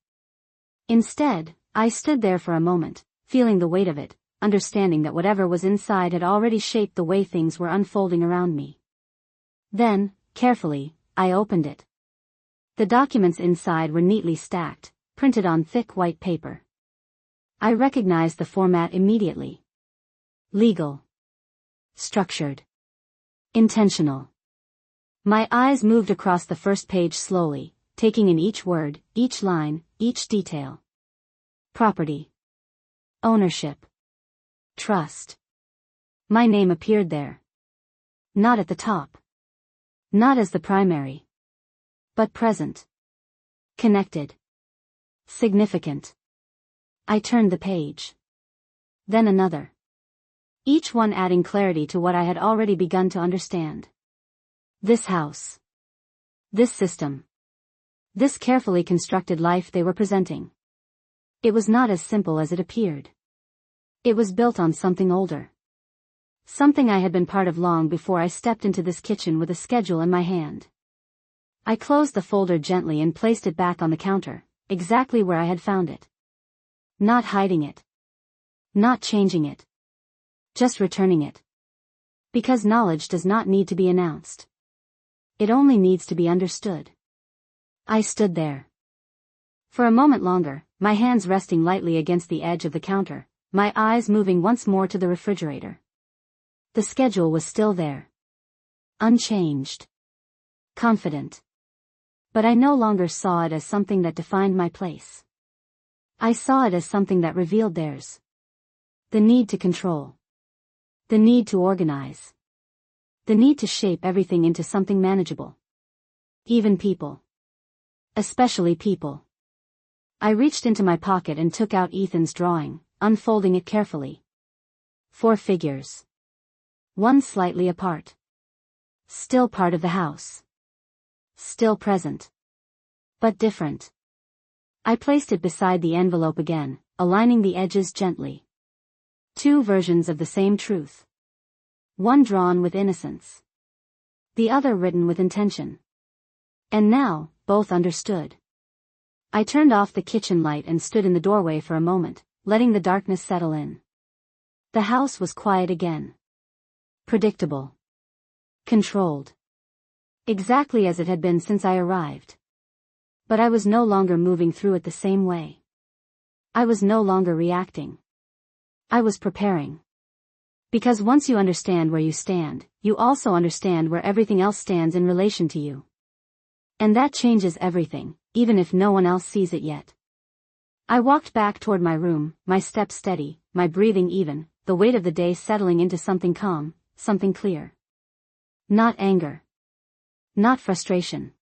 Instead, I stood there for a moment, feeling the weight of it, understanding that whatever was inside had already shaped the way things were unfolding around me. Then, carefully, I opened it. The documents inside were neatly stacked, printed on thick white paper. I recognized the format immediately. Legal. Structured. Intentional. My eyes moved across the first page slowly, taking in each word, each line, each detail. Property. Ownership. Trust. My name appeared there. Not at the top. Not as the primary. But present. Connected. Significant. I turned the page. Then another. Each one adding clarity to what I had already begun to understand. This house. This system. This carefully constructed life they were presenting. It was not as simple as it appeared. It was built on something older. Something I had been part of long before I stepped into this kitchen with a schedule in my hand. I closed the folder gently and placed it back on the counter, exactly where I had found it. Not hiding it. Not changing it. Just returning it. Because knowledge does not need to be announced. It only needs to be understood. I stood there. For a moment longer, my hands resting lightly against the edge of the counter, my eyes moving once more to the refrigerator. The schedule was still there. Unchanged. Confident. But I no longer saw it as something that defined my place. I saw it as something that revealed theirs. The need to control. The need to organize. The need to shape everything into something manageable. Even people. Especially people. I reached into my pocket and took out Ethan's drawing, unfolding it carefully. 4 figures. One slightly apart. Still part of the house. Still present. But different. I placed it beside the envelope again, aligning the edges gently. 2 versions of the same truth. One drawn with innocence. The other written with intention. And now, both understood. I turned off the kitchen light and stood in the doorway for a moment, letting the darkness settle in. The house was quiet again. Predictable. Controlled. Exactly as it had been since I arrived. But I was no longer moving through it the same way. I was no longer reacting. I was preparing. Because once you understand where you stand, you also understand where everything else stands in relation to you. And that changes everything, even if no one else sees it yet. I walked back toward my room, my steps steady, my breathing even, the weight of the day settling into something calm, something clear. Not anger. Not frustration.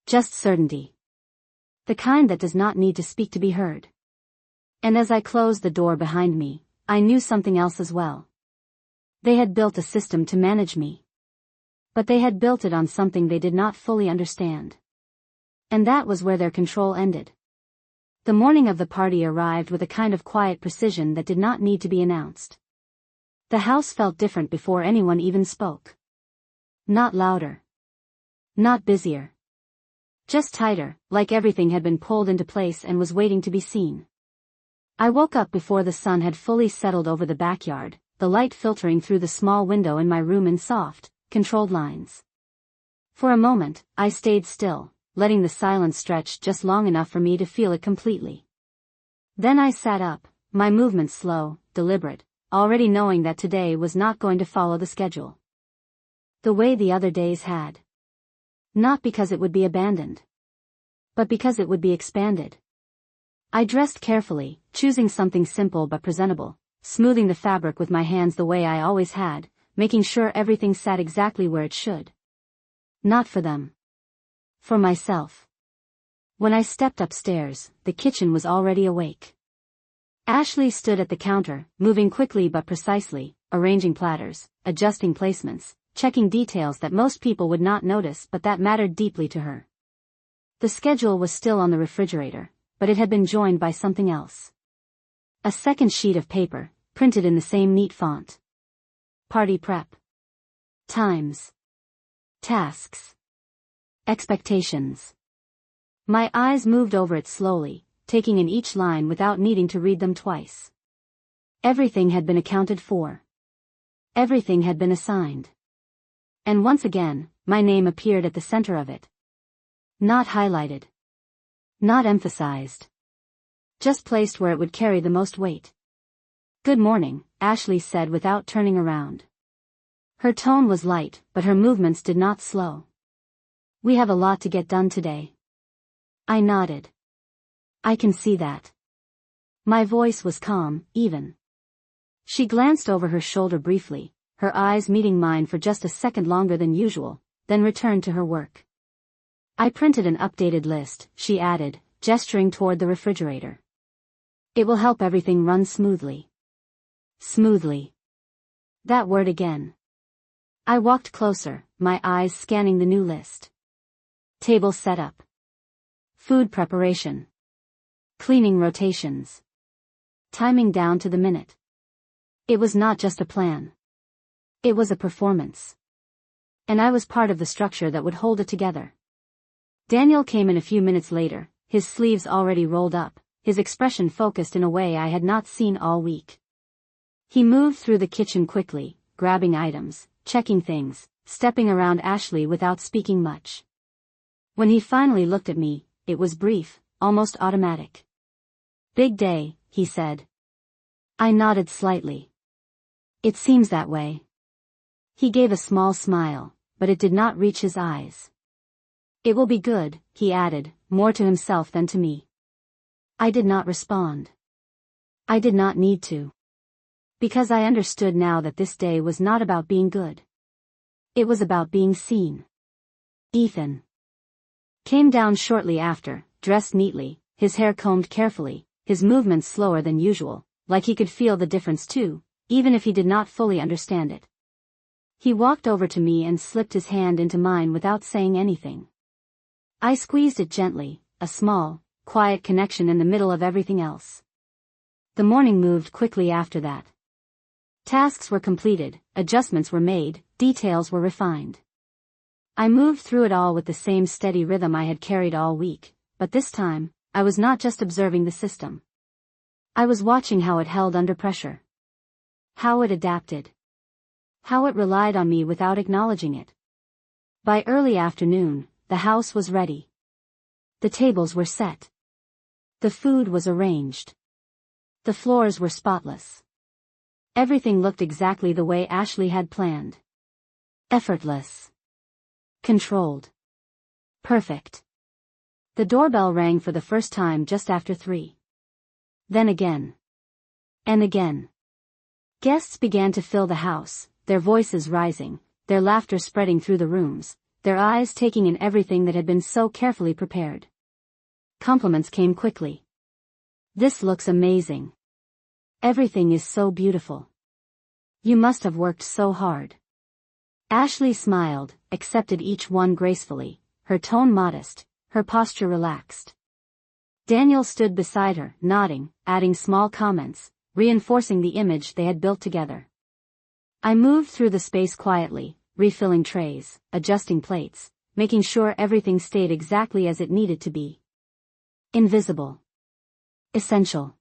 Just certainty. The kind that does not need to speak to be heard. And as I closed the door behind me, I knew something else as well. They had built a system to manage me. But they had built it on something they did not fully understand. And that was where their control ended. The morning of the party arrived with a kind of quiet precision that did not need to be announced. The house felt different before anyone even spoke. Not louder. Not busier. Just tighter, like everything had been pulled into place and was waiting to be seen. I woke up before the sun had fully settled over the backyard, the light filtering through the small window in my room in soft, controlled lines. For a moment, I stayed still, letting the silence stretch just long enough for me to feel it completely. Then I sat up, my movements slow, deliberate, already knowing that today was not going to follow the schedule. The way the other days had. Not because it would be abandoned. But because it would be expanded. I dressed carefully, choosing something simple but presentable, smoothing the fabric with my hands the way I always had, making sure everything sat exactly where it should. Not for them. For myself. When I stepped upstairs, the kitchen was already awake. Ashley stood at the counter, moving quickly but precisely, arranging platters, adjusting placements, checking details that most people would not notice but that mattered deeply to her. The schedule was still on the refrigerator, but it had been joined by something else. A second sheet of paper, printed in the same neat font. Party prep. Times. Tasks. Expectations. My eyes moved over it slowly, taking in each line without needing to read them twice. Everything had been accounted for. Everything had been assigned. And once again, my name appeared at the center of it. Not highlighted. Not emphasized. Just placed where it would carry the most weight. "Good morning," Ashley said without turning around. Her tone was light, but her movements did not slow. "We have a lot to get done today." I nodded. "I can see that." My voice was calm, even. She glanced over her shoulder briefly, her eyes meeting mine for just a second longer than usual, then returned to her work. "I printed an updated list," she added, gesturing toward the refrigerator. "It will help everything run smoothly." Smoothly. That word again. I walked closer, my eyes scanning the new list. Table setup. Food preparation. Cleaning rotations. Timing down to the minute. It was not just a plan. It was a performance. And I was part of the structure that would hold it together. Daniel came in a few minutes later, his sleeves already rolled up, his expression focused in a way I had not seen all week. He moved through the kitchen quickly, grabbing items, checking things, stepping around Ashley without speaking much. When he finally looked at me, it was brief, almost automatic. "Big day," he said. I nodded slightly. "It seems that way." He gave a small smile, but it did not reach his eyes. "It will be good," he added, more to himself than to me. I did not respond. I did not need to. Because I understood now that this day was not about being good. It was about being seen. Ethan came down shortly after, dressed neatly, his hair combed carefully, his movements slower than usual, like he could feel the difference too, even if he did not fully understand it. He walked over to me and slipped his hand into mine without saying anything. I squeezed it gently, a small, quiet connection in the middle of everything else. The morning moved quickly after that. Tasks were completed, adjustments were made, details were refined. I moved through it all with the same steady rhythm I had carried all week, but this time, I was not just observing the system. I was watching how it held under pressure. How it adapted. How it relied on me without acknowledging it. By early afternoon, the house was ready. The tables were set. The food was arranged. The floors were spotless. Everything looked exactly the way Ashley had planned. Effortless. Controlled. Perfect. The doorbell rang for the first time just after 3. Then again. And again. Guests began to fill the house, their voices rising, their laughter spreading through the rooms, their eyes taking in everything that had been so carefully prepared. Compliments came quickly. "This looks amazing. Everything is so beautiful. You must have worked so hard." Ashley smiled, accepted each one gracefully, her tone modest, her posture relaxed. Daniel stood beside her, nodding, adding small comments, reinforcing the image they had built together. I moved through the space quietly, refilling trays, adjusting plates, making sure everything stayed exactly as it needed to be. Invisible. Essential.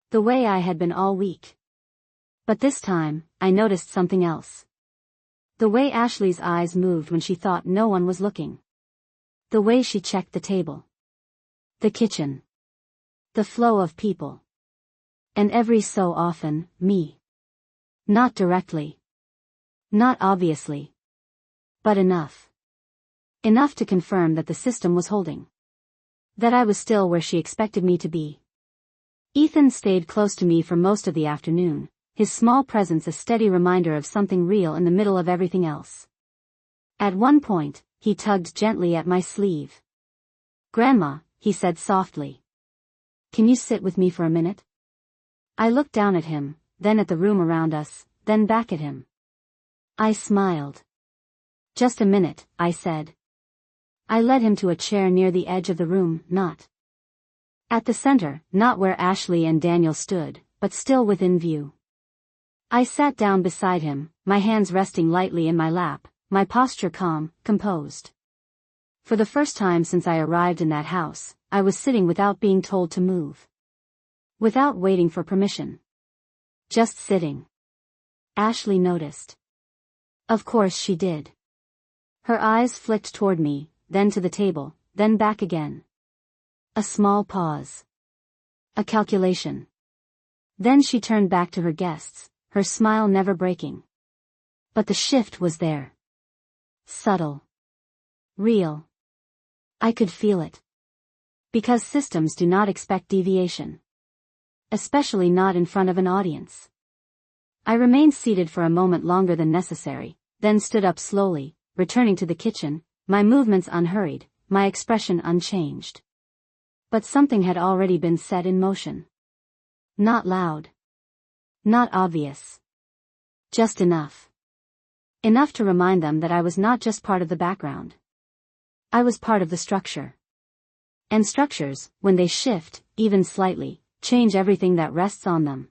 The way I had been all week. But this time, I noticed something else. The way Ashley's eyes moved when she thought no one was looking. The way she checked the table. The kitchen. The flow of people. And every so often, me. Not directly. Not obviously. But enough. Enough to confirm that the system was holding. That I was still where she expected me to be. Ethan stayed close to me for most of the afternoon, his small presence a steady reminder of something real in the middle of everything else. At one point, he tugged gently at my sleeve. "Grandma," he said softly. "Can you sit with me for a minute?" I looked down at him, then at the room around us, then back at him. I smiled. "Just a minute," I said. I led him to a chair near the edge of the room, not at the center, not where Ashley and Daniel stood, but still within view. I sat down beside him, my hands resting lightly in my lap, my posture calm, composed. For the first time since I arrived in that house, I was sitting without being told to move. Without waiting for permission. Just sitting. Ashley noticed. Of course she did. Her eyes flicked toward me, then to the table, then back again. A small pause. A calculation. Then she turned back to her guests, her smile never breaking. But the shift was there. Subtle. Real. I could feel it. Because systems do not expect deviation. Especially not in front of an audience. I remained seated for a moment longer than necessary, then stood up slowly, returning to the kitchen, my movements unhurried, my expression unchanged. But something had already been set in motion. Not loud. Not obvious. Just enough. Enough to remind them that I was not just part of the background. I was part of the structure. And structures, when they shift, even slightly, change everything that rests on them.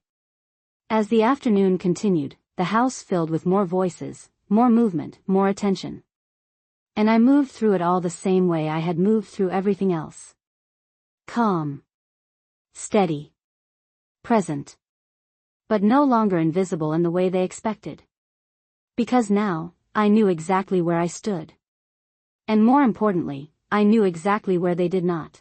As the afternoon continued, the house filled with more voices, more movement, more attention. And I moved through it all the same way I had moved through everything else. Calm. Steady. Present. But no longer invisible in the way they expected. Because now, I knew exactly where I stood. And more importantly, I knew exactly where they did not.